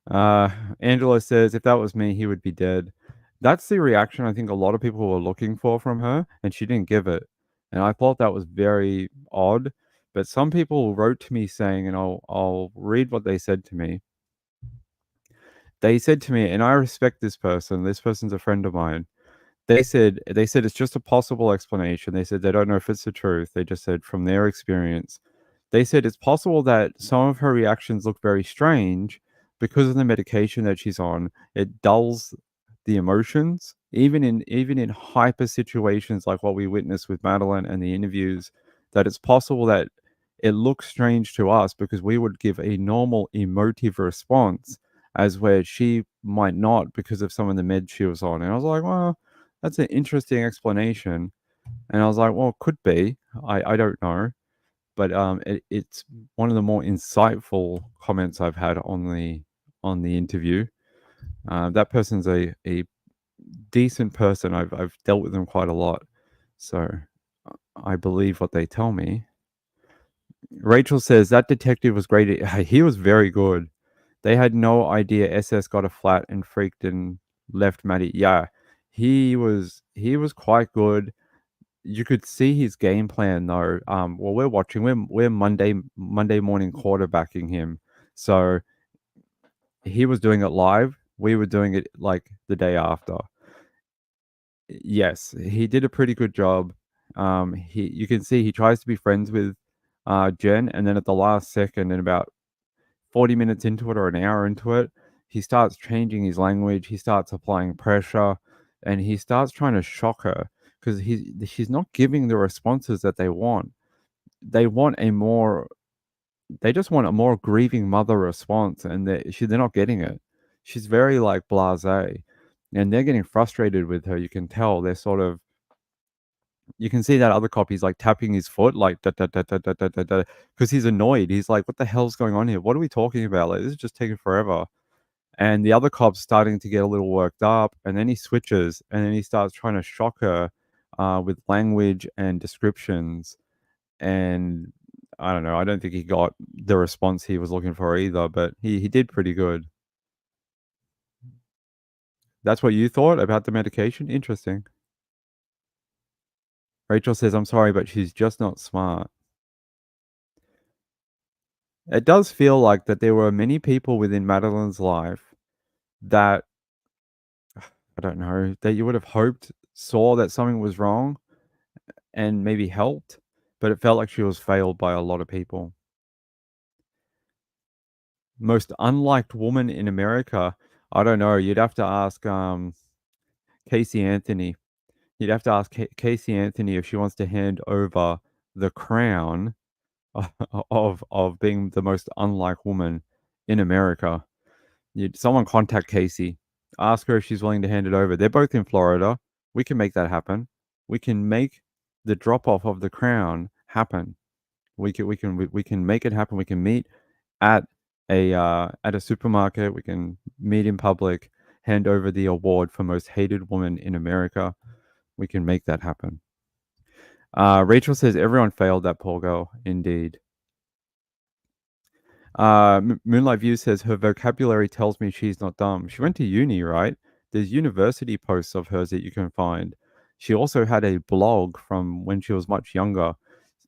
Uh, Angela says, "If that was me, he would be dead." That's the reaction I think a lot of people were looking for from her, and she didn't give it. And I thought that was very odd. But some people wrote to me saying, and I'll read what they said to me. They said to me, and I respect this person. This person's a friend of mine. They said it's just a possible explanation. They said they don't know if it's the truth. They just said from their experience. They said it's possible that some of her reactions look very strange because of the medication that she's on. It dulls the emotions, even in hyper situations like what we witnessed with Madeline and the interviews, that it's possible that it looks strange to us because we would give a normal emotive response as where she might not because of some of the meds she was on. And I was like, well, that's an interesting explanation. And I was like, well, it could be. I don't know. But it's one of the more insightful comments I've had on the interview. That person's a decent person. I've dealt with them quite a lot, so I believe what they tell me. Rachel says that detective was great. He was very good. They had no idea SS got a flat and freaked and left Maddie. Yeah, he was quite good. You could see his game plan though. Well, we're Monday morning quarterbacking him, so he was doing it live. We were doing it like the day after. Yes, he did a pretty good job. You can see he tries to be friends with Jen, and then at the last second, in about 40 minutes into it or an hour into it, he starts changing his language, he starts applying pressure, and he starts trying to shock her because she's not giving the responses that they want. They want a more they just want a more grieving mother response, and they're not getting it. She's very, like, blasé, and they're getting frustrated with her, you can tell. They're sort of you can see that other cop, he's, like, tapping his foot, like, "Da, da, da, da, da, da, da, da," 'cause he's annoyed. He's like, "What the hell's going on here? What are we talking about? Like, this is just taking forever." And the other cop's starting to get a little worked up, and then he switches, and then he starts trying to shock her, with language and descriptions, and I don't know, I don't think he got the response he was looking for either, but he did pretty good. That's what you thought about the medication? Interesting. Rachel says, "I'm sorry, but she's just not smart." It does feel like that there were many people within Madeline's life that, I don't know, that you would have hoped saw that something was wrong and maybe helped, but it felt like she was failed by a lot of people. Most unliked woman in America, I don't know, you'd have to ask, Casey Anthony. You'd have to ask Casey Anthony if she wants to hand over the crown of being the most unliked woman in America. You'd someone contact Casey, ask her if she's willing to hand it over. They're both in Florida. We can make that happen. We can make the drop off of the crown happen. We can make it happen. We can meet at at a supermarket. We can meet in public, hand over the award for most hated woman in America. We can make that happen. Rachel says everyone failed that poor girl. Indeed. Moonlight View says her vocabulary tells me she's not dumb. She went to uni, right? There's university posts of hers that you can find. She also had a blog from when she was much younger.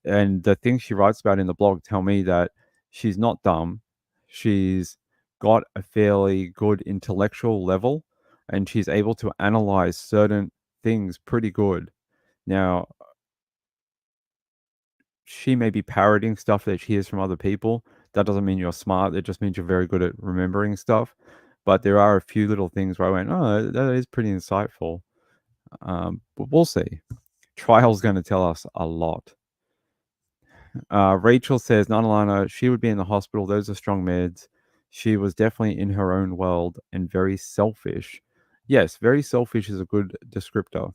And the things she writes about in the blog tell me that she's not dumb. She's got a fairly good intellectual level and she's able to analyze certain things pretty good. Now, she may be parroting stuff that she hears from other people. That doesn't mean you're smart. It just means you're very good at remembering stuff. But there are a few little things where I went, oh, that is pretty insightful. But we'll see. Trial's going to tell us a lot. Rachel says, Nanalana, she would be in the hospital. Those are strong meds. She was definitely in her own world and very selfish. Yes, very selfish is a good descriptor.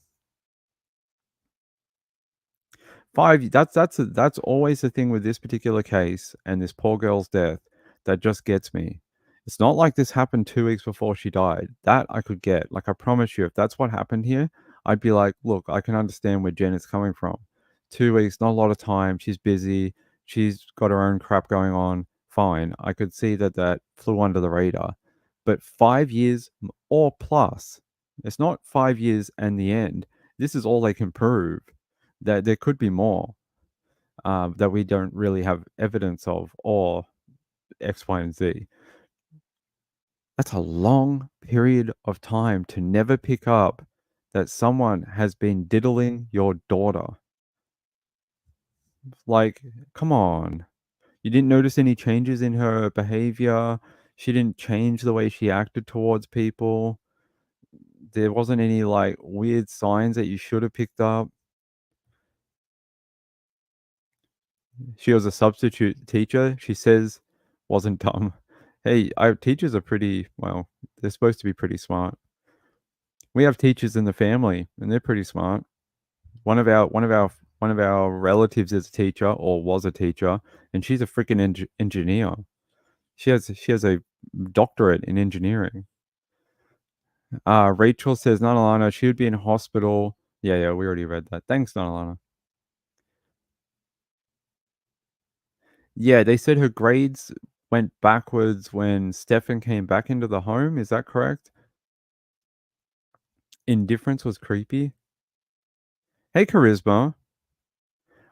5 that's always the thing with this particular case and this poor girl's death that just gets me. It's not like this happened 2 weeks before she died. That I could get. Like, I promise you, if that's what happened here, I'd be like, "Look, I can understand where Jen is coming from. 2 weeks, not a lot of time, she's busy, she's got her own crap going on, fine." I could see that that flew under the radar. But 5 years or plus, it's not 5 years and the end. This is all they can prove. That there could be more, that we don't really have evidence of or X, Y, and Z. That's a long period of time to never pick up that someone has been diddling your daughter. Like, come on. You didn't notice any changes in her behavior. She didn't change the way she acted towards people. There wasn't any, like, weird signs that you should have picked up. She was a substitute teacher, she says wasn't dumb. Hey, our teachers are pretty well, they're supposed to be pretty smart. We have teachers in the family, and they're pretty smart. One of our relatives is a teacher or was a teacher, and she's a freaking engineer. She has a doctorate in engineering. Rachel says, "Nanalana, she would be in hospital." Yeah, we already read that. Thanks, Nanalana. Yeah, they said her grades went backwards when Stefan came back into the home, is that correct? Indifference was creepy? Hey, Charisma.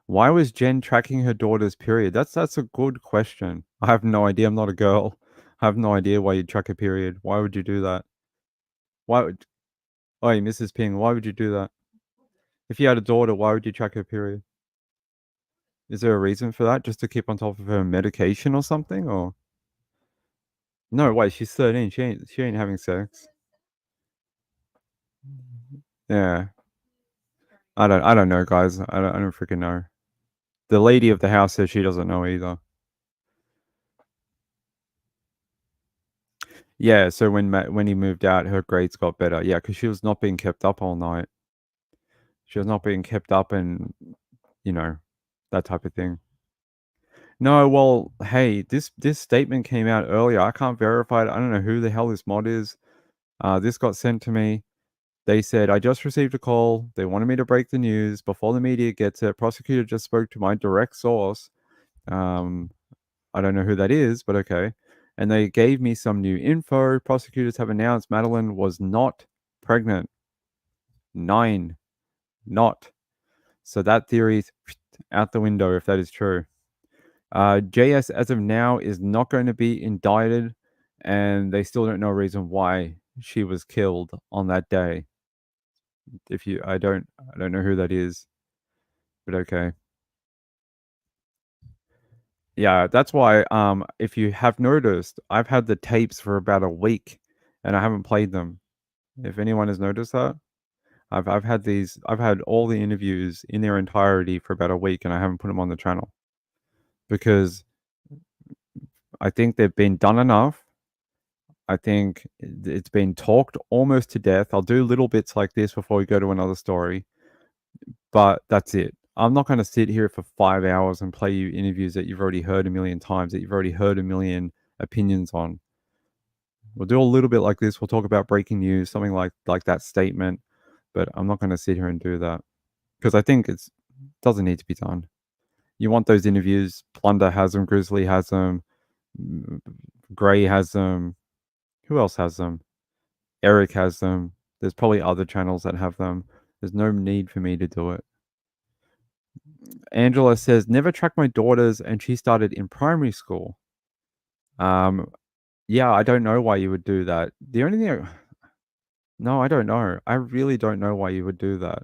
Why was Jen tracking her daughter's period? That's a good question. I have no idea, I'm not a girl. I have no idea why you'd track a period. Why would you do that? Why would Oi, Mrs. Ping, why would you do that? If you had a daughter, why would you track her period? Is there a reason for that? Just to keep on top of her medication or something, or No, wait, she's 13. She ain't having sex. Yeah. I don't know, guys. I don't freaking know. The lady of the house says she doesn't know either. Yeah, so when he moved out, her grades got better. Yeah, because she was not being kept up all night. She was not being kept up and, you know, that type of thing. No, well, hey, this statement came out earlier. I can't verify it. I don't know who the hell this mod is. This got sent to me. They said, I just received a call. They wanted me to break the news before the media gets it. Prosecutor just spoke to my direct source. Um, I don't know who that is, but okay. And they gave me some new info. Prosecutors have announced Madeline was not pregnant. 9, not. So that theory's out the window if that is true. JS, as of now, is not going to be indicted, and they still don't know a reason why she was killed on that day. I don't know who that is, but okay. Yeah, that's why. If you have noticed, I've had the tapes for about a week, and I haven't played them. If anyone has noticed that, I've had all the interviews in their entirety for about a week, and I haven't put them on the channel because I think they've been done enough. I think it's been talked almost to death. I'll do little bits like this before we go to another story, but that's it. I'm not going to sit here for 5 hours and play you interviews that you've already heard a million times, that you've already heard a million opinions on. We'll do a little bit like this. We'll talk about breaking news, something like that statement, but I'm not going to sit here and do that because I think it doesn't need to be done. You want those interviews. Plunder has them. Grizzly has them. Gray has them. Who else has them? Eric has them. There's probably other channels that have them. There's no need for me to do it. Angela says, never tracked my daughters and she started in primary school. Um, yeah, I don't know why you would do that. The only thing, no, I don't know. I really don't know why you would do that.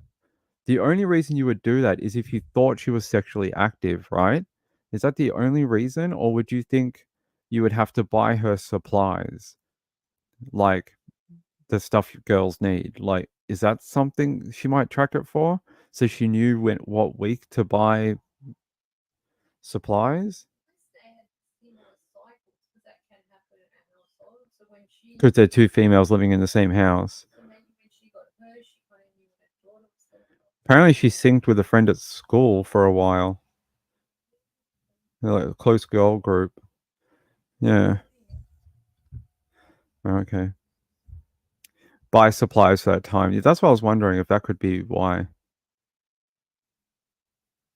The only reason you would do that is if you thought she was sexually active, right? Is that the only reason? Or would you think you would have to buy her supplies? Like the stuff girls need. Like, is that something she might track it for? So she knew what week to buy supplies? Because they're two females living in the same house. Apparently, she synced with a friend at school for a while. They're like a close girl group. Yeah. Okay. Buy supplies for that time. Yeah, that's what I was wondering if that could be why.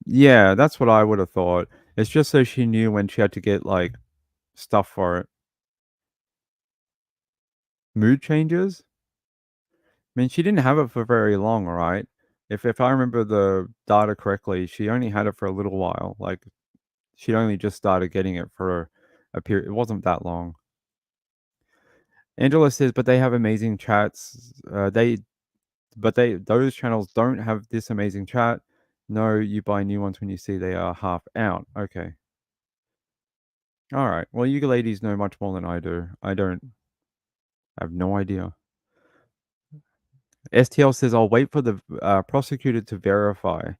Yeah, that's what I would have thought. It's just so she knew when she had to get like stuff for it. Mood changes? I mean, she didn't have it for very long, right? If I remember the data correctly, she only had it for a little while. Like she only just started getting it for a period. It wasn't that long. Angela says, but they have amazing chats. Those channels don't have this amazing chat. No, you buy new ones when you see they are half out. Okay. All right. Well, you ladies know much more than I do. I don't. I have no idea. STL says, I'll wait for the prosecutor to verify.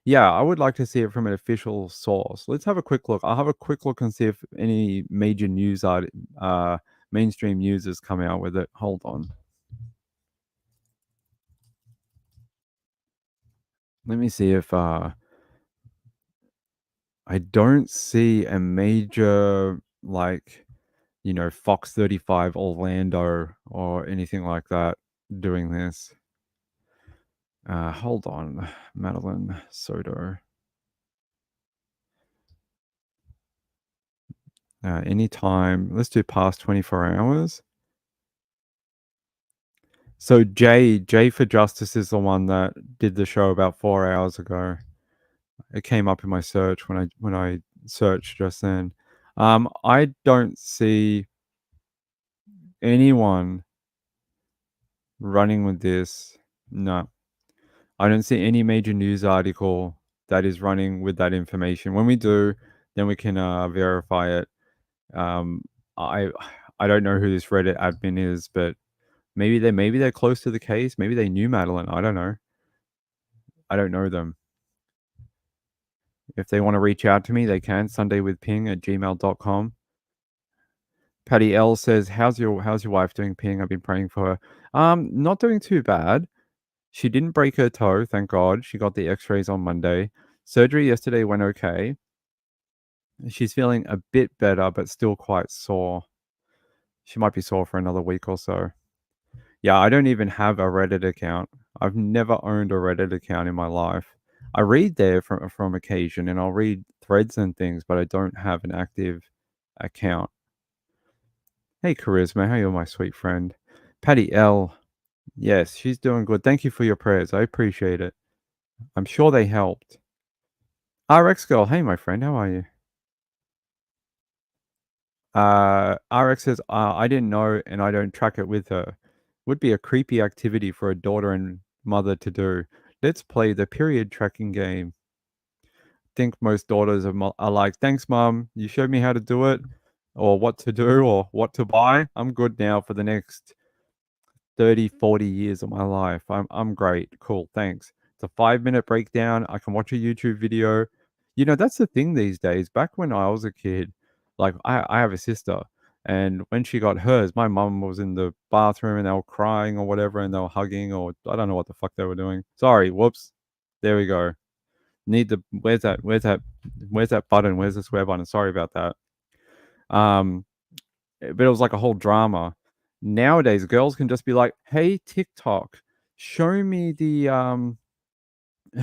Yeah, I would like to see it from an official source. Let's have a quick look. I'll have a quick look and see if any major news mainstream news has come out with it. Hold on. Let me see if I don't see a major like Fox 35 Orlando or anything like that doing this. Hold on, Madeline Soto. Anytime. Let's do past 24 hours. So J for Justice is the one that did the show about 4 hours ago. It came up in my search when I searched just then. I don't see anyone running with this. No, I don't see any major news article that is running with that information. When we do, then we can verify it. Um, I I don't know who this Reddit admin is, but maybe they're close to the case. Maybe they knew Madeline. I don't know. I don't know them. If they want to reach out to me, they can. sundaywithping@gmail.com. Patty L says, how's your wife doing, Ping? I've been praying for her. Not doing too bad. She didn't break her toe, thank God. She got the x-rays on Monday. Surgery yesterday went okay. She's feeling a bit better, but still quite sore. She might be sore for another week or so. Yeah, I don't even have a Reddit account. I've never owned a Reddit account in my life. I read there from occasion and I'll read threads and things, but I don't have an active account. Hey, Charisma, how are you, my sweet friend? Patty L. Yes, she's doing good. Thank you for your prayers. I appreciate it. I'm sure they helped. RX Girl, hey, my friend, how are you? RX says, I didn't know and I don't track it with her. Would be a creepy activity for a daughter and mother to do. Let's play the period tracking game. Think most daughters are like, thanks, mom. You showed me how to do it or what to do or what to buy. I'm good now for the next 30, 40 years of my life. I'm great. Cool. Thanks. It's a 5-minute breakdown. I can watch a YouTube video. That's the thing these days. Back when I was a kid, like I have a sister, and when she got hers, my mum was in the bathroom and they were crying or whatever, and they were hugging, or I don't know what the fuck they were doing. Sorry, whoops. There we go. Need the where's that button? Where's the swear button? Sorry about that. Um, but it was like a whole drama. Nowadays, girls can just be like, "Hey, TikTok, show me the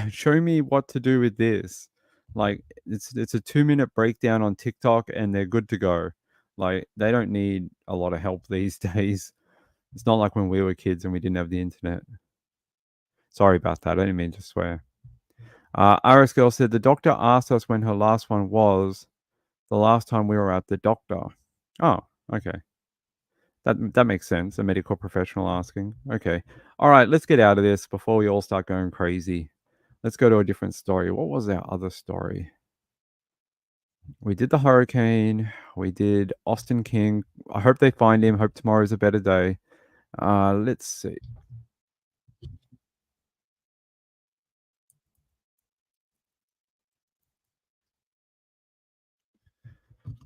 show me what to do with this." Like it's a 2-minute breakdown on TikTok, and they're good to go. Like they don't need a lot of help these days. It's not like when we were kids and we didn't have the internet. Sorry about that. I didn't mean to swear. RS Girl said the doctor asked us when her last one was the last time we were at the doctor. Oh, okay. That makes sense. A medical professional asking. Okay. All right, let's get out of this before we all start going crazy. Let's go to a different story. What was our other story? We did the hurricane. We did Austin King. I hope they find him. Hope tomorrow's a better day. Let's see.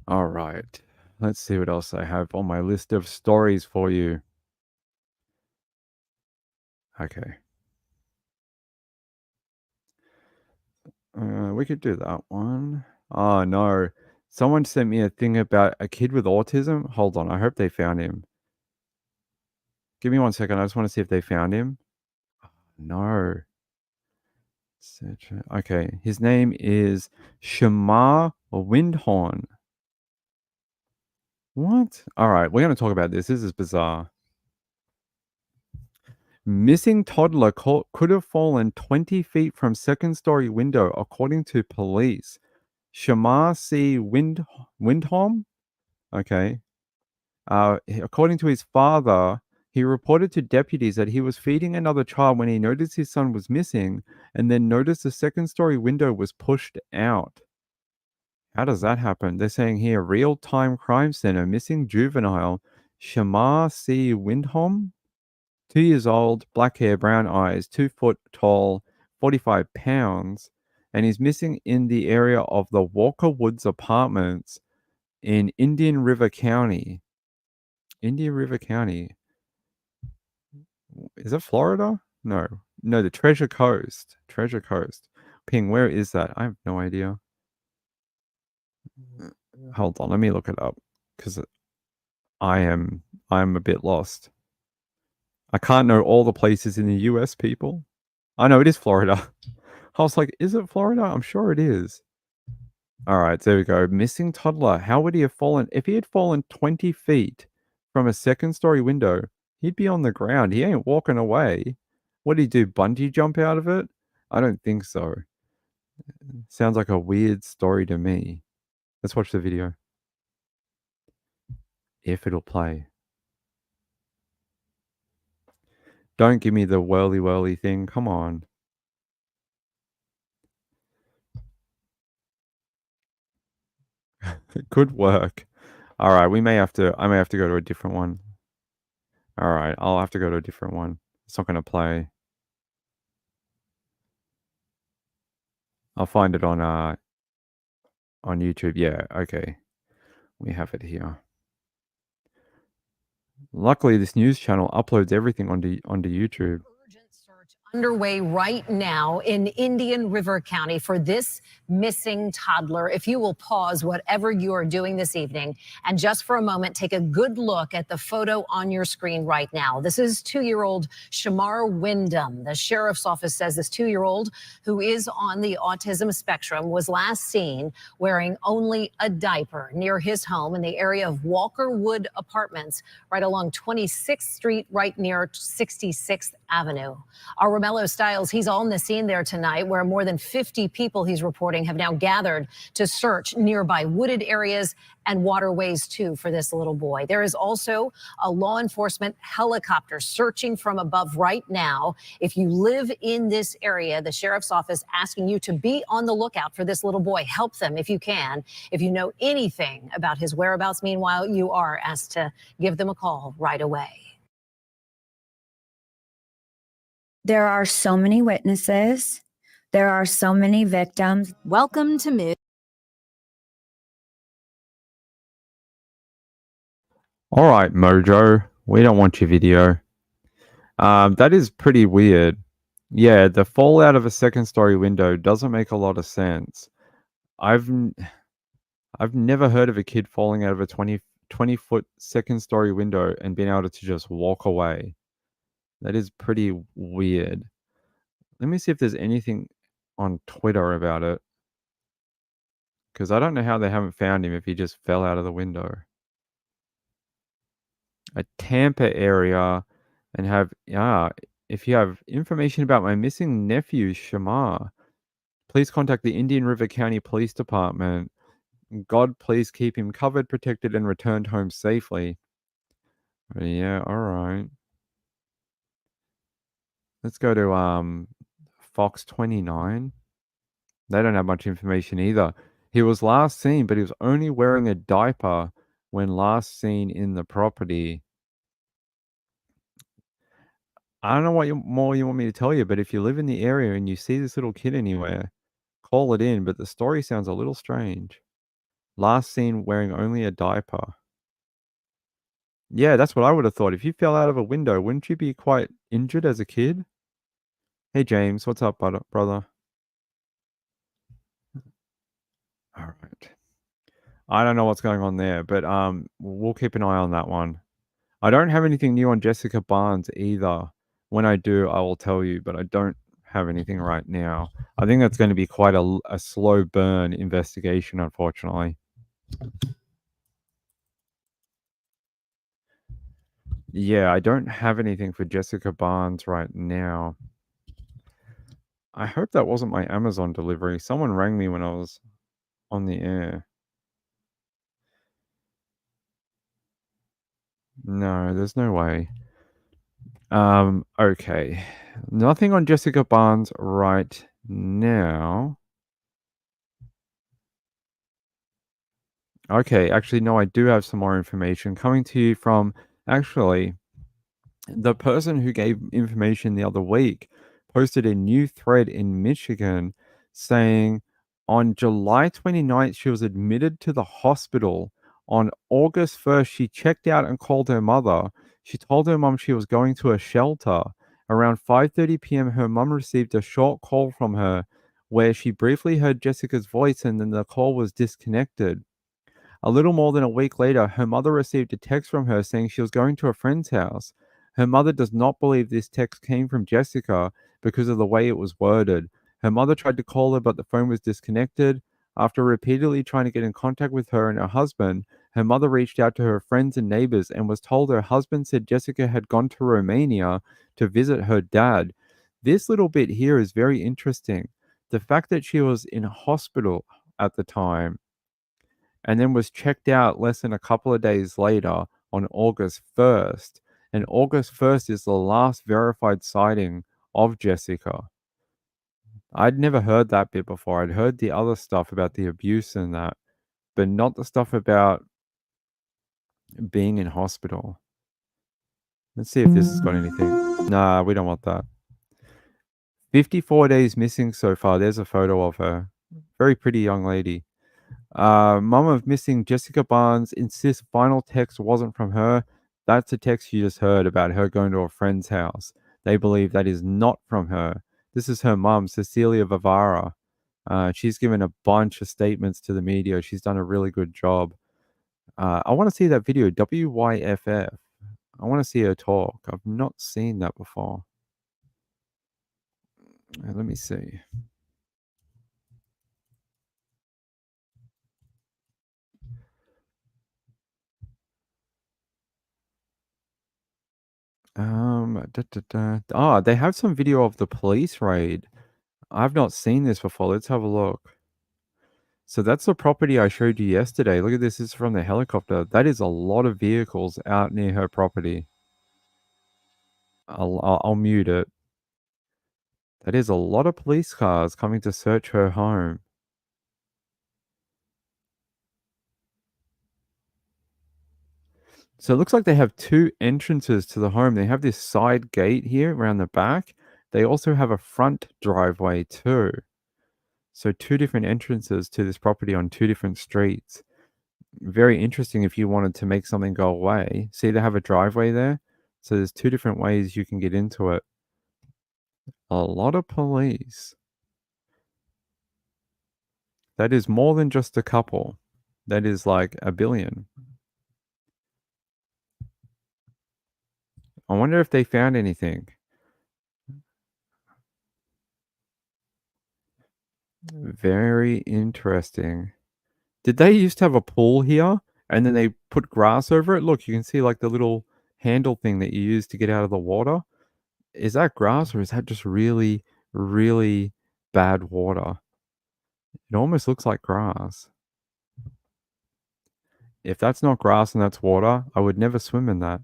All right. Let's see what else I have on my list of stories for you. Okay. We could do that one. Oh no. Someone sent me a thing about a kid with autism. Hold on. I hope they found him. Give me 1 second. I just want to see if they found him. No. Okay. His name is Shamar Windhorn. What? All right. We're going to talk about this. This is bizarre. Missing toddler could have fallen 20 feet from second story window, according to police. Shamar C. Windholm? Okay. According to his father, he reported to deputies that he was feeding another child when he noticed his son was missing and then noticed the second story window was pushed out. How does that happen? They're saying here real time crime center, missing juvenile Shamar C. Windholm, 2 years old, black hair, brown eyes, 2 foot tall, 45 pounds, and he's missing in the area of the Walker Woods Apartments in Indian River County. Indian River County. Is it Florida? No. No, the Treasure Coast. Treasure Coast. Ping, where is that? I have no idea. Hold on, let me look it up because I'm a bit lost. I can't know all the places in the US, people. I know it is Florida. I was like, is it Florida? I'm sure it is. All right, there we go. Missing toddler. How would he have fallen? If he had fallen 20 feet from a second story window, he'd be on the ground. He ain't walking away. What did he do? Bungee jump out of it? I don't think so. Sounds like a weird story to me. Let's watch the video. If it'll play. Don't give me the whirly whirly thing. Come on. Good work. All right, I may have to go to a different one. All right, I'll have to go to a different one. It's not gonna play. I'll find it on YouTube. Yeah, okay. We have it here. Luckily, this news channel uploads everything onto YouTube. Urgent search underway right now in Indian River County for this missing toddler. If you will pause whatever you are doing this evening and just for a moment take a good look at the photo on your screen right now. This is 2-year-old Shamar Wyndham. The sheriff's office says this 2-year-old, who is on the autism spectrum, was last seen wearing only a diaper near his home in the area of Walkerwood Apartments, right along 26th Street, right near 66th Avenue. Our Romello Stiles, he's on the scene there tonight, where more than 50 people, he's reporting, have now gathered to search nearby wooded areas and waterways, too, for this little boy. There is also a law enforcement helicopter searching from above right now. If you live in this area, the sheriff's office asking you to be on the lookout for this little boy. Help them if you can. If you know anything about his whereabouts, meanwhile, you are asked to give them a call right away. There are so many witnesses. There are so many victims. Welcome to Mid. All right, Mojo, we don't want your video. That is pretty weird. Yeah, the fallout of a second-story window doesn't make a lot of sense. I've never heard of a kid falling out of a 20-foot second-story window and being able to just walk away. That is pretty weird. Let me see if there's anything on Twitter about it. Because I don't know how they haven't found him if he just fell out of the window. A Tampa area and if you have information about my missing nephew, Shamar, please contact the Indian River County Police Department. God, please keep him covered, protected, and returned home safely. Yeah, all right. Let's go to Fox 29. They don't have much information either. He was last seen, but he was only wearing a diaper when last seen in the property. I don't know what more you want me to tell you, but if you live in the area and you see this little kid anywhere, call it in. But the story sounds a little strange. Last seen wearing only a diaper. Yeah, that's what I would have thought. If you fell out of a window, wouldn't you be quite injured as a kid? Hey, James, what's up, brother? All right. I don't know what's going on there, but we'll keep an eye on that one. I don't have anything new on Jessica Barnes either. When I do, I will tell you, but I don't have anything right now. I think that's going to be quite a slow burn investigation, unfortunately. Yeah, I don't have anything for Jessica Barnes right now. I hope that wasn't my Amazon delivery. Someone rang me when I was on the air. No, there's no way. Okay. Nothing on Jessica Barnes right now. Okay, actually, no, I do have some more information coming to you from actually the person who gave information the other week posted a new thread in Michigan saying on July 29th, she was admitted to the hospital. On August 1st, she checked out and called her mother. She told her mom she was going to a shelter. Around 5:30 p.m., her mom received a short call from her where she briefly heard Jessica's voice and then the call was disconnected. A little more than a week later, her mother received a text from her saying she was going to a friend's house. Her mother does not believe this text came from Jessica because of the way it was worded. Her mother tried to call her, but the phone was disconnected. After repeatedly trying to get in contact with her and her husband, her mother reached out to her friends and neighbors and was told her husband said Jessica had gone to Romania to visit her dad. This little bit here is very interesting. The fact that she was in hospital at the time and then was checked out less than a couple of days later on August 1st. And August 1st is the last verified sighting of Jessica. I'd never heard that bit before. I'd heard the other stuff about the abuse and that, but not the stuff about being in hospital. Let's see if this has got anything. Nah, we don't want that. 54 days missing so far. There's a photo of her. Very pretty young lady. Mom of missing Jessica Barnes insists final text wasn't from her. That's a text you just heard about her going to a friend's house. They believe that is not from her. This is her mom, Cecilia Vivara. She's given a bunch of statements to the media. She's done a really good job. I want to see that video, WYFF. I want to see her talk. I've not seen that before. Let me see. They have some video of the police raid. I've not seen this before. Let's have a look. So that's the property I showed you yesterday. Look at this. This is from the helicopter. That is a lot of vehicles out near her property. I'll mute it. That is a lot of police cars coming to search her home. So it looks like they have two entrances to the home. They have this side gate here around the back. They also have a front driveway too. So two different entrances to this property on two different streets. Very interesting if you wanted to make something go away. See, they have a driveway there. So there's two different ways you can get into it. A lot of police. That is more than just a couple. That is like a billion. I wonder if they found anything. Very interesting. Did they used to have a pool here and then they put grass over it? Look, you can see like the little handle thing that you use to get out of the water. Is that grass or is that just really, really bad water? It almost looks like grass. If that's not grass and that's water, I would never swim in that.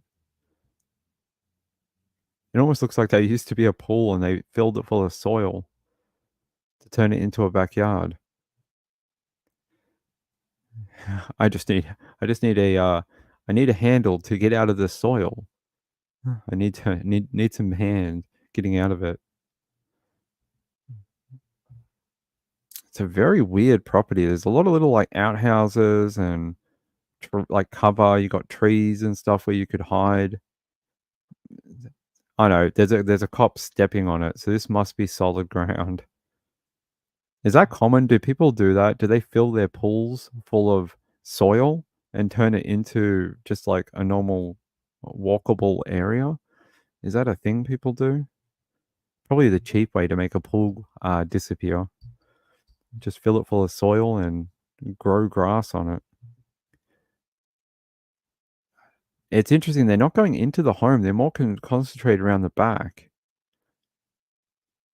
It almost looks like there used to be a pool and they filled it full of soil to turn it into a backyard. I just need I need a handle to get out of the soil. I need some hand getting out of it. It's a very weird property. There's a lot of little like outhouses and like cover. You got trees and stuff where you could hide. I know there's a cop stepping on it, so this must be solid ground. Is that common? Do people do that? Do they fill their pools full of soil and turn it into just like a normal walkable area? Is that a thing people do? Probably the cheap way to make a pool disappear. Just fill it full of soil and grow grass on it. It's interesting. They're not going into the home. They're more concentrated around the back.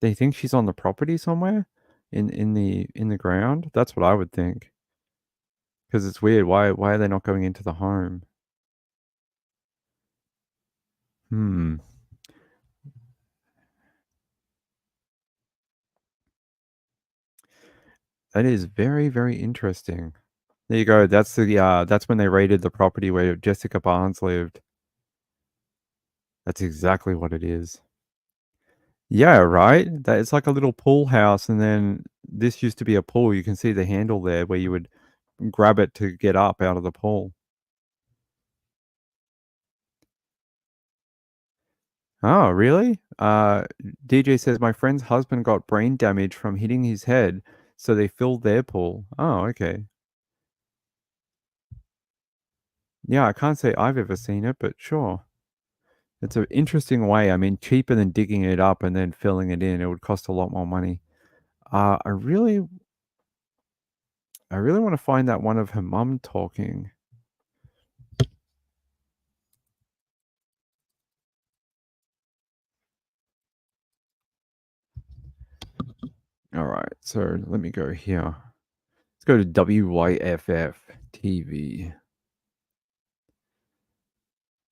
They think she's on the property somewhere in the ground. That's what I would think. Because it's weird. Why are they not going into the home? Hmm. That is very, very interesting. There you go. That's that's when they raided the property where Jessica Barnes lived. That's exactly what it is. Yeah, right? That it's like a little pool house, and then this used to be a pool. You can see the handle there where you would grab it to get up out of the pool. Oh, really? DJ says my friend's husband got brain damage from hitting his head, so they filled their pool. Oh, okay. Yeah, I can't say I've ever seen it, but sure. It's an interesting way. I mean, cheaper than digging it up and then filling it in. It would cost a lot more money. Uh, I really I really wanna find that one of her mum talking. Alright, so let me go here. Let's go to WYFF TV.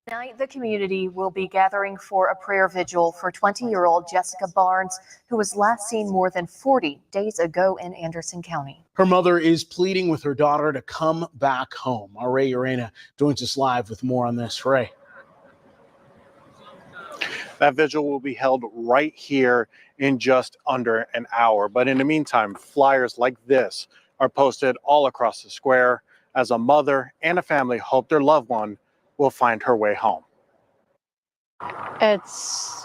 Tonight, the community will be gathering for a prayer vigil for 20-year-old Jessica Barnes, who was last seen more than 40 days ago in Anderson County. Her mother is pleading with her daughter to come back home. Our Ray Urena joins us live with more on this. Ray. That vigil will be held right here in just under an hour. But in the meantime, flyers like this are posted all across the square as a mother and a family hope their loved one will find her way home. It's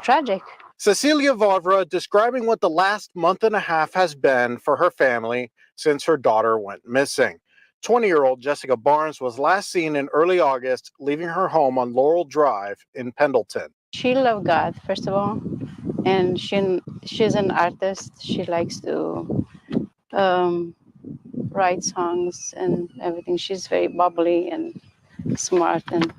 tragic. Cecilia Varvra describing what the last month and a half has been for her family since her daughter went missing. 20-year-old Jessica Barnes was last seen in early August, leaving her home on Laurel Drive in Pendleton. She loved God, first of all, and she's an artist. She likes to write songs and everything. She's very bubbly and smart. And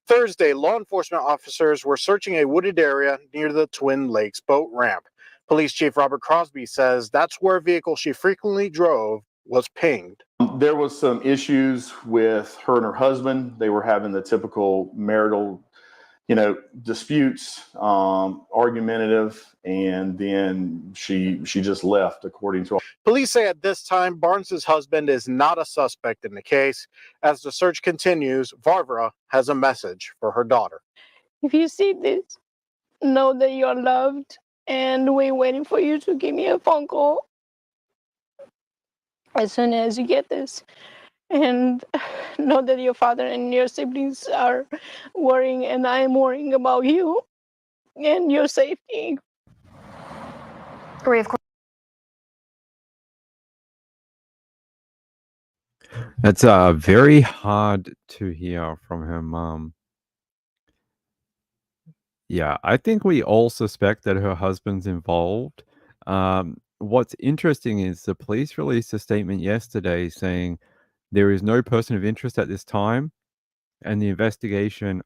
Thursday, law enforcement officers were searching a wooded area near the Twin Lakes boat ramp. Police Chief Robert Crosby says that's where a vehicle she frequently drove was pinged. There was some issues with her and her husband. They were having the typical marital, disputes, argumentative, and then she just left, according to. Police say at this time, Barnes's husband is not a suspect in the case. As the search continues, Varvra has a message for her daughter. if you see this, know that you're loved, and we're waiting for you to give me a phone call as soon as you get this. And know that your father and your siblings are worrying, and I am worrying about you and your safety. Ray, of course. That's very hard to hear from her mom. Yeah, I think we all suspect that her husband's involved. What's interesting is the police released a statement yesterday saying there is no person of interest at this time, and the investigation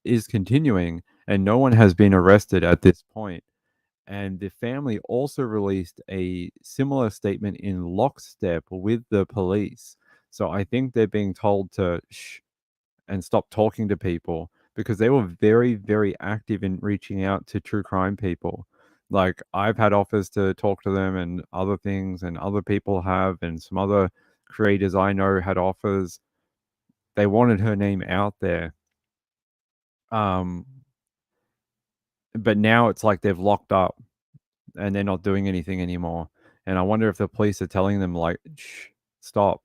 is continuing, and no one has been arrested at this point. And the family also released a similar statement in lockstep with the police. So I think they're being told to shh and stop talking to people because they were very, very active in reaching out to true crime people. Like I've had offers to talk to them and other things, and other people have, and some other creators I know had offers. They wanted her name out there. But now it's like they've locked up and they're not doing anything anymore. And I wonder if the police are telling them like, shh, stop.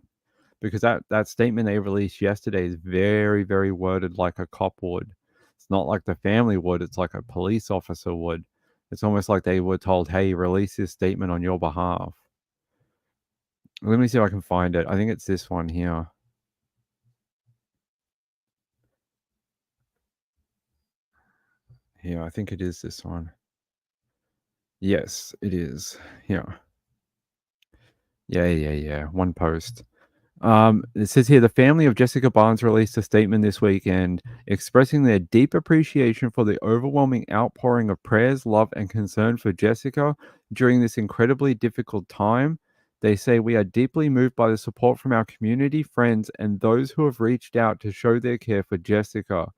Because that statement they released yesterday is very, very worded like a cop would. It's not like the family would. It's like a police officer would. It's almost like they were told, hey, release this statement on your behalf. Let me see if I can find it. I think it's this one here. Here, I think it is this one. Yes, it is. Here. Yeah. One post. It says here, the family of Jessica Barnes released a statement this weekend expressing their deep appreciation for the overwhelming outpouring of prayers, love, and concern for Jessica during this incredibly difficult time. They say, we are deeply moved by the support from our community, friends, and those who have reached out to show their care for Jessica.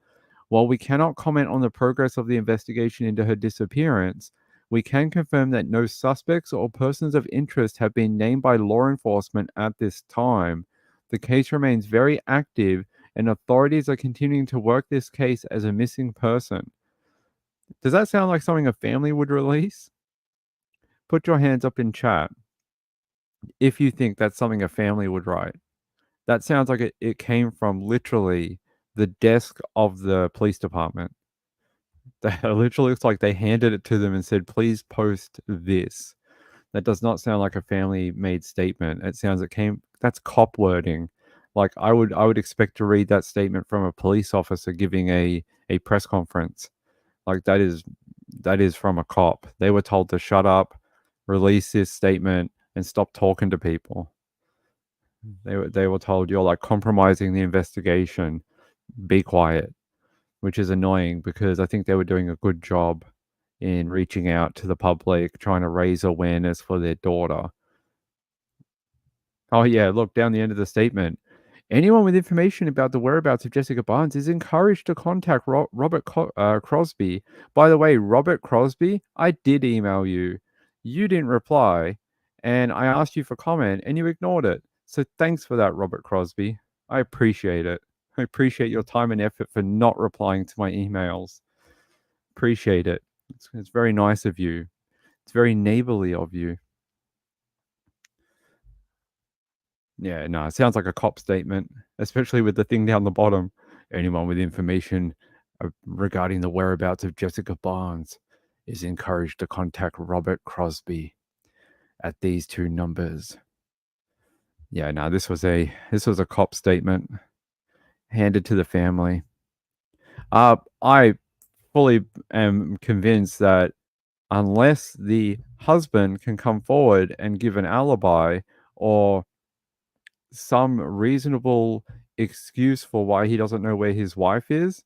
While we cannot comment on the progress of the investigation into her disappearance, we can confirm that no suspects or persons of interest have been named by law enforcement at this time. The case remains very active, and authorities are continuing to work this case as a missing person. Does that sound like something a family would release? Put your hands up in chat if you think that's something a family would write. That sounds like it came from literally the desk of the police department. That literally looks like they handed it to them and said, please post this. That does not sound like a family made statement. It sounds that's cop wording. Like I would expect to read that statement from a police officer giving a press conference. Like that is from a cop. They were told to shut up, release this statement, and stop talking to people. They were told, you're like compromising the investigation. Be quiet. Which is annoying because I think they were doing a good job in reaching out to the public, trying to raise awareness for their daughter. Oh yeah, look down the end of the statement. Anyone with information about the whereabouts of Jessica Barnes is encouraged to contact Robert Crosby. By the way, Robert Crosby, I did email you. You didn't reply, and I asked you for comment, and you ignored it. So thanks for that, Robert Crosby. I appreciate it. I appreciate your time and effort for not replying to my emails. Appreciate it. It's very nice of you. It's very neighborly of you. Yeah, no, it sounds like a cop statement, especially with the thing down the bottom. Anyone with information regarding the whereabouts of Jessica Barnes is encouraged to contact Robert Crosby at these 2 numbers. Yeah, no, this was a cop statement handed to the family. I fully am convinced that unless the husband can come forward and give an alibi or some reasonable excuse for why he doesn't know where his wife is,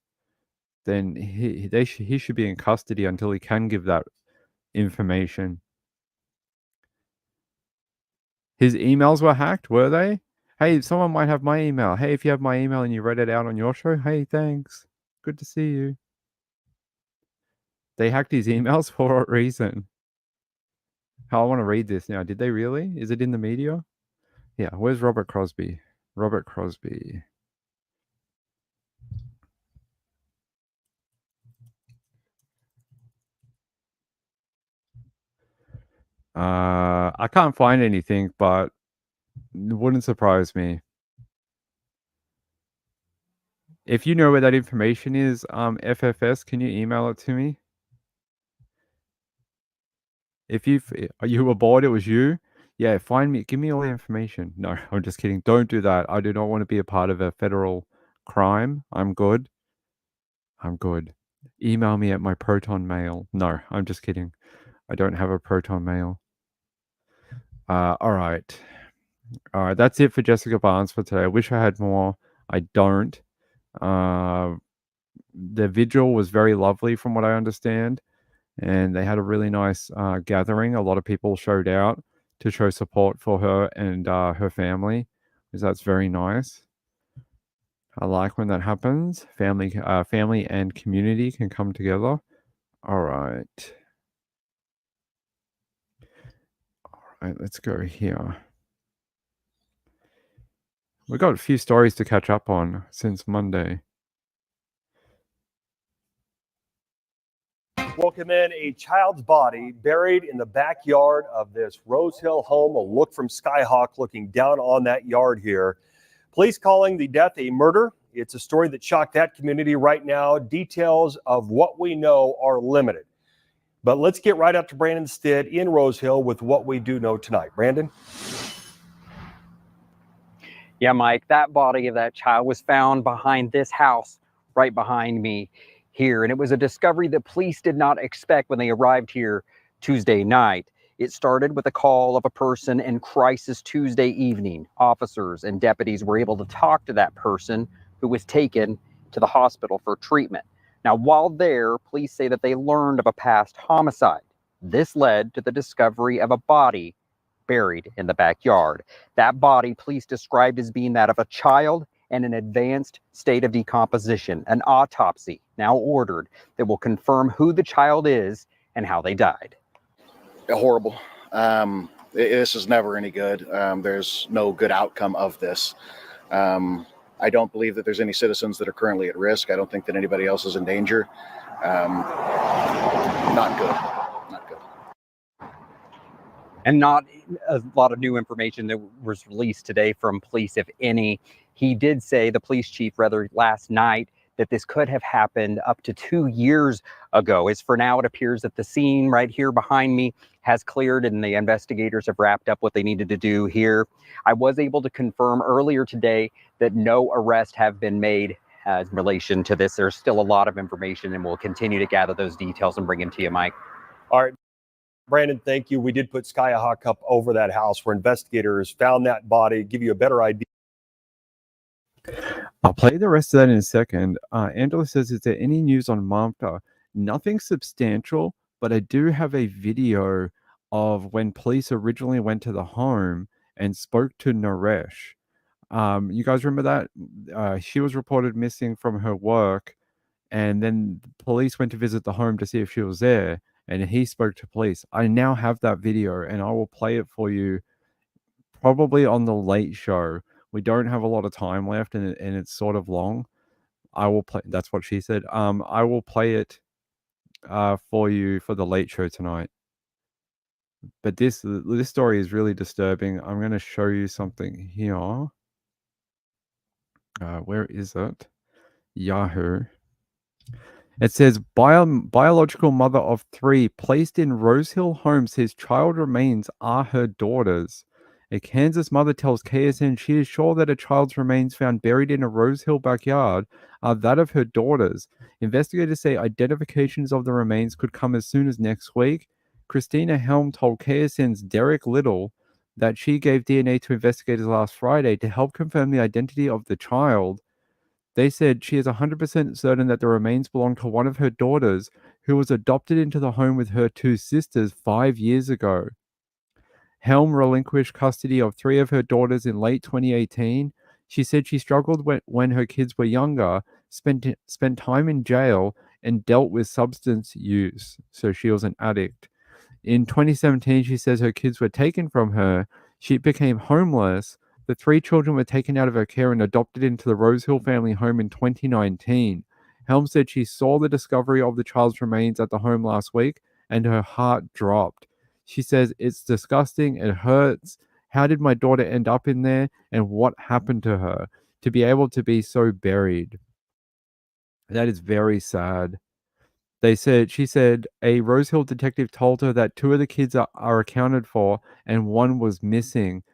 then he should be in custody until he can give that information. His emails were hacked, were they? Hey, someone might have my email. Hey, if you have my email and you read it out on your show, hey, thanks. Good to see you. They hacked his emails for what reason? How I want to read this now. Did they really? Is it in the media? Yeah, where's Robert Crosby? Robert Crosby. I can't find anything, but it wouldn't surprise me. If you know where that information is, FFS, can you email it to me? If you were bored, it was you. Yeah, find me. Give me all the information. No, I'm just kidding. Don't do that. I do not want to be a part of a federal crime. I'm good. I'm good. Email me at my Proton Mail. No, I'm just kidding. I don't have a Proton Mail. All right. All right. That's it for Jessica Barnes for today. I wish I had more. I don't. The vigil was very lovely from what I understand. And they had a really nice gathering. A lot of people showed out to show support for her and her family, because that's very nice. I like when that happens. Family and community can come together. All right. All right, let's go here. We've got a few stories to catch up on since Monday. Welcome in a child's body buried in the backyard of this Rose Hill home. A look from Skyhawk looking down on that yard here. Police calling the death a murder. It's a story that shocked that community right now. Details of what we know are limited. But let's get right up to Brandon Stitt in Rose Hill with what we do know tonight. Brandon? Yeah, Mike, that body of that child was found behind this house right behind me here. And it was a discovery that police did not expect when they arrived here Tuesday night. It started with a call of a person in crisis Tuesday evening. Officers and deputies were able to talk to that person who was taken to the hospital for treatment. Now, while there, police say that they learned of a past homicide. This led to the discovery of a body buried in the backyard. That body police described as being that of a child in an advanced state of decomposition. An autopsy now ordered that will confirm who the child is and how they died. Horrible. This is never any good. There's no good outcome of this. I don't believe that there's any citizens that are currently at risk. I don't think that anybody else is in danger. Not good. Not good. And not a lot of new information that was released today from police, if any. He did say, the police chief, rather, last night, that this could have happened up to 2 years ago. As for now, it appears that the scene right here behind me has cleared and the investigators have wrapped up what they needed to do here. I was able to confirm earlier today that no arrests have been made in relation to this. There's still a lot of information, and we'll continue to gather those details and bring them to you, Mike. All right. Brandon, thank you. We did put Skyhawk up over that house where investigators found that body, give you a better idea. I'll play the rest of that in a second. Angela says, is there any news on Mamta? Nothing substantial, but I do have a video of when police originally went to the home and spoke to Naresh. You guys remember that? She was reported missing from her work, and then the police went to visit the home to see if she was there, and he spoke to police. I now have that video, and I will play it for you probably on the late show. We don't have a lot of time left, and it's sort of long. I will play. That's what she said. I will play it for you for the late show tonight. But this story is really disturbing. I'm going to show you something here. Where is it? Yahoo. It says biological mother of 3 placed in Rose Hill home says child remains are her daughter's. A Kansas mother tells KSN she is sure that a child's remains found buried in a Rose Hill backyard are that of her daughter's. Investigators say identifications of the remains could come as soon as next week. Christina Helm told KSN's Derek Little that she gave DNA to investigators last Friday to help confirm the identity of the child. They said she is 100% certain that the remains belong to one of her daughters who was adopted into the home with her 2 sisters 5 years ago. Helm relinquished custody of 3 of her daughters in late 2018. She said she struggled when her kids were younger, spent time in jail, and dealt with substance use. So she was an addict. In 2017, she says her kids were taken from her. She became homeless. The 3 children were taken out of her care and adopted into the Rose Hill family home in 2019. Helm said she saw the discovery of the child's remains at the home last week and her heart dropped. She says, "It's disgusting. It hurts. How did my daughter end up in there? And what happened to her? To be able to be so buried." That is very sad. She said a Rose Hill detective told her that 2 of the kids are accounted for and 1 was missing.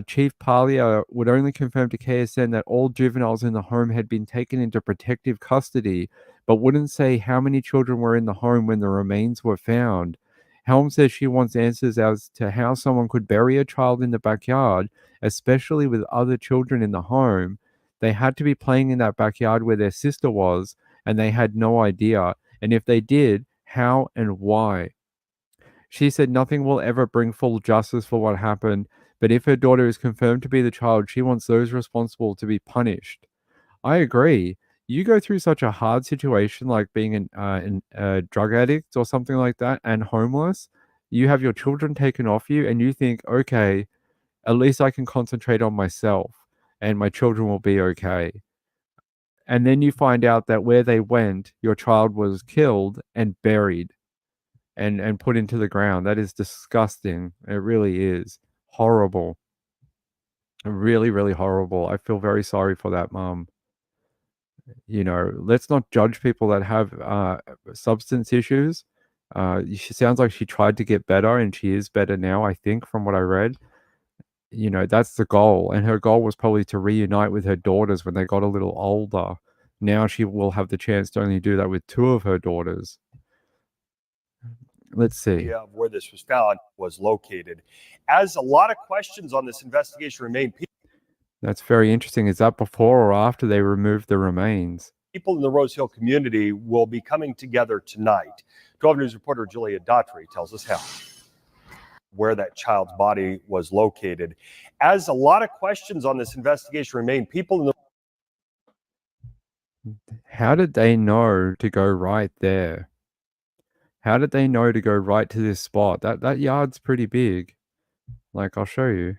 Chief Palia would only confirm to KSN that all juveniles in the home had been taken into protective custody, but wouldn't say how many children were in the home when the remains were found. Helm says she wants answers as to how someone could bury a child in the backyard, especially with other children in the home. They had to be playing in that backyard where their sister was, and they had no idea. And if they did, how and why? She said nothing will ever bring full justice for what happened, but if her daughter is confirmed to be the child, she wants those responsible to be punished. I agree. You go through such a hard situation like being a drug addict or something like that and homeless, you have your children taken off you, and you think, okay, at least I can concentrate on myself and my children will be okay. And then you find out that where they went, your child was killed and buried and put into the ground. That is disgusting. It really is horrible. Really, really horrible. I feel very sorry for that mom. Let's not judge people that have substance issues. She sounds like she tried to get better, and she is better now, I think, from what I read. That's the goal. And her goal was probably to reunite with her daughters when they got a little older. Now she will have the chance to only do that with 2 of her daughters. Let's see. Of where this was found was located. As a lot of questions on this investigation remain, That's very interesting. Is that before or after they removed the remains? people in the Rose Hill community will be coming together tonight. 12 News reporter Julia Daughtry tells us how. Where that child's body was located. As a lot of questions on this investigation remain, people in the How did they know to go right there? How did they know to go right to this spot? That yard's pretty big. Like, I'll show you.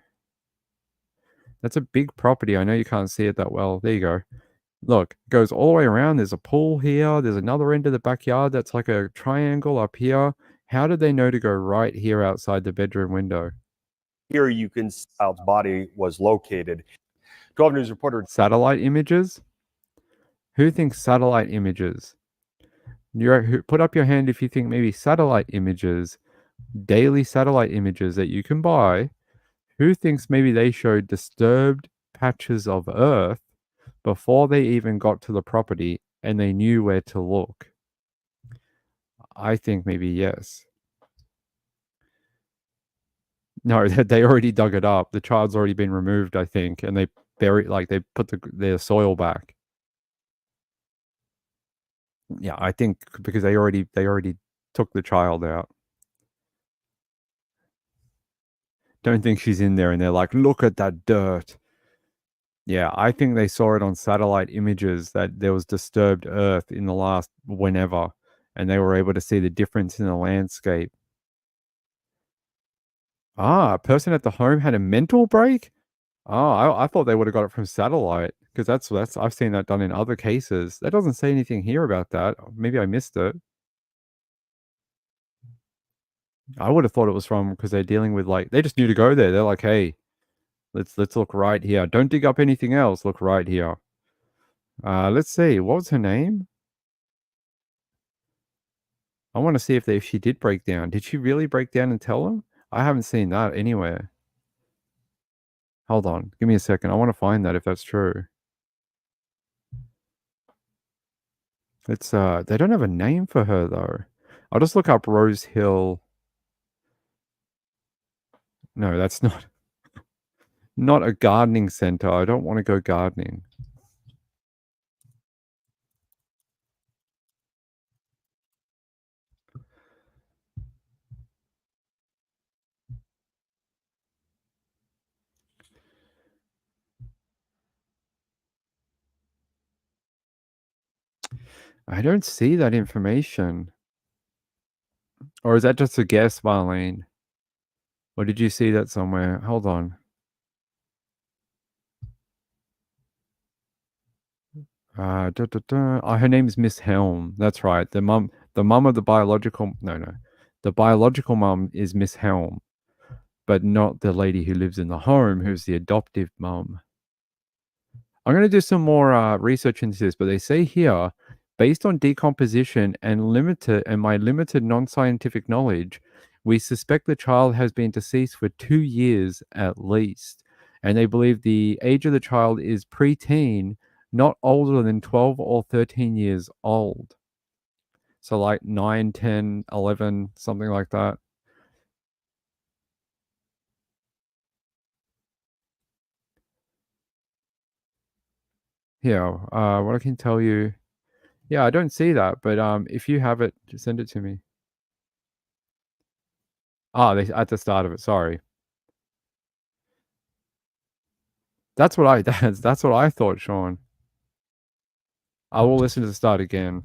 That's a big property. I know you can't see it that well. There you go. Look, it goes all the way around. There's a pool here. There's another end of the backyard that's like a triangle up here. How did they know to go right here outside the bedroom window? here you can see the child's body was located. 12 News reporter Satellite images? Who thinks satellite images? Put up your hand if you think maybe satellite images, daily satellite images that you can buy. Who thinks maybe they showed disturbed patches of Earth before they even got to the property and they knew where to look? I think maybe yes. No, they already dug it up. The child's already been removed, I think, and they put their soil back. Yeah, I think because they already took the child out. Don't think she's in there and they're like, look at that dirt. Yeah, I think they saw it on satellite images that there was disturbed Earth in the last whenever, and they were able to see the difference in the landscape. Ah, a person at the home had a mental break? Oh, I thought they would have got it from satellite because that's I've seen that done in other cases. That doesn't say anything here about that. Maybe I missed it. I would have thought it was from because they're dealing with like they just knew to go there. They're like, hey, let's look right here. Don't dig up anything else. Look right here. Let's see. What was her name? I want to see if she did break down. Did she really break down and tell them? I haven't seen that anywhere. Hold on. Give me a second. I want to find that if that's true. It's they don't have a name for her though. I'll just look up Rose Hill. No, that's not a gardening center. I don't want to go gardening. I don't see that information. Or is that just a guess, Marlene? Or did you see that somewhere? Hold on. Oh, her name is Miss Helm. That's right. The mum of the biological. No. The biological mum is Miss Helm, but not the lady who lives in the home, who's the adoptive mum. I'm going to do some more research into this, but they say here, based on decomposition and my limited non-scientific knowledge, we suspect the child has been deceased for 2 years at least, and they believe the age of the child is preteen, not older than 12 or 13 years old. So like 9, 10, 11, something like that. Yeah, what I can tell you, yeah, I don't see that, but if you have it, just send it to me. Ah, they at the start of it, sorry. That's what I that's what I thought, Sean. I will listen to the start again.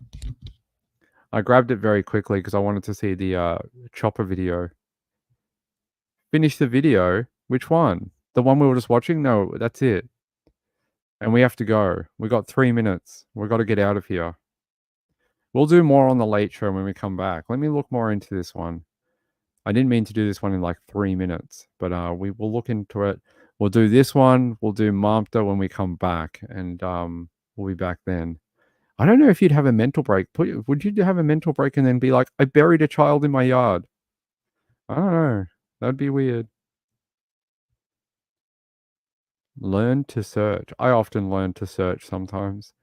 I grabbed it very quickly because I wanted to see the chopper video. Finish the video? Which one? The one we were just watching? No, that's it. And we have to go. We got 3 minutes. We got to get out of here. We'll do more on the late show when we come back. Let me look more into this one. I didn't mean to do this one in like 3 minutes, but we will look into it. We'll do this one. We'll do Mamta when we come back, and we'll be back then. I don't know if you'd have a mental break. Would you have a mental break and then be like, I buried a child in my yard? I don't know. That'd be weird. Learn to search. I often learn to search sometimes.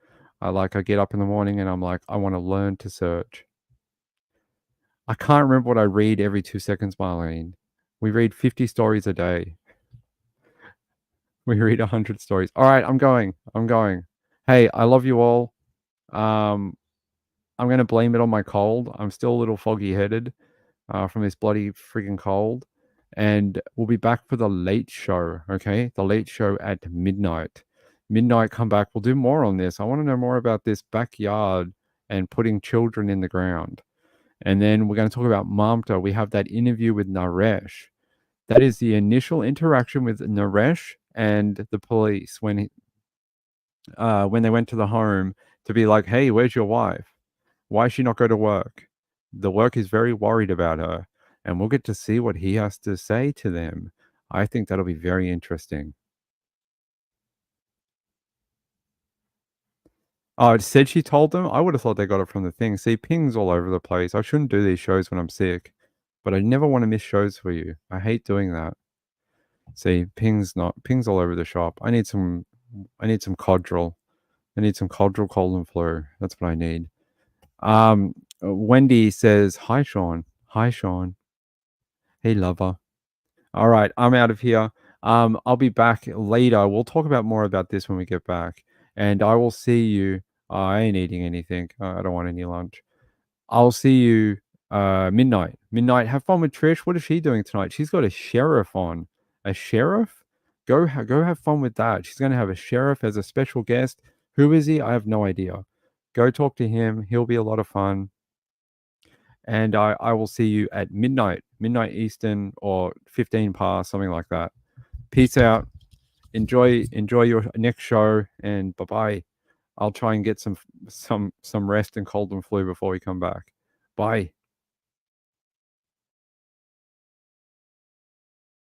I get up in the morning and I'm like, I want to learn to search. I can't remember what I read every 2 seconds, Marlene. We read 50 stories a day. We read 100 stories. All right, I'm going. Hey, I love you all. I'm going to blame it on my cold. I'm still a little foggy headed from this bloody freaking cold. And we'll be back for the late show, okay? The late show at midnight. Midnight, come back. We'll do more on this. I want to know more about this backyard and putting children in the ground. And then we're going to talk about Mamta. We have that interview with Naresh. That is the initial interaction with Naresh and the police when they went to the home to be like, hey, where's your wife? Why is she not go to work? The work is very worried about her. And we'll get to see what he has to say to them. I think that'll be very interesting. Oh, it said she told them? I would have thought they got it from the thing. See, pings all over the place. I shouldn't do these shows when I'm sick. But I never want to miss shows for you. I hate doing that. See, pings all over the shop. I need some Codral. I need some Codral cold and flu. That's what I need. Wendy says, hi, Sean. Hi, Sean. Hey, lover. All right, I'm out of here. I'll be back later. We'll talk about more about this when we get back. And I will see you. I ain't eating anything. I don't want any lunch. I'll see you midnight. Midnight. Have fun with Trish. What is she doing tonight? She's got a sheriff on. A sheriff? Go have fun with that. She's going to have a sheriff as a special guest. Who is he? I have no idea. Go talk to him. He'll be a lot of fun. And I will see you at midnight Eastern, or 15 past, something like that. Peace out. Enjoy your next show, and bye-bye. I'll try and get some rest and cold and flu before we come back. Bye.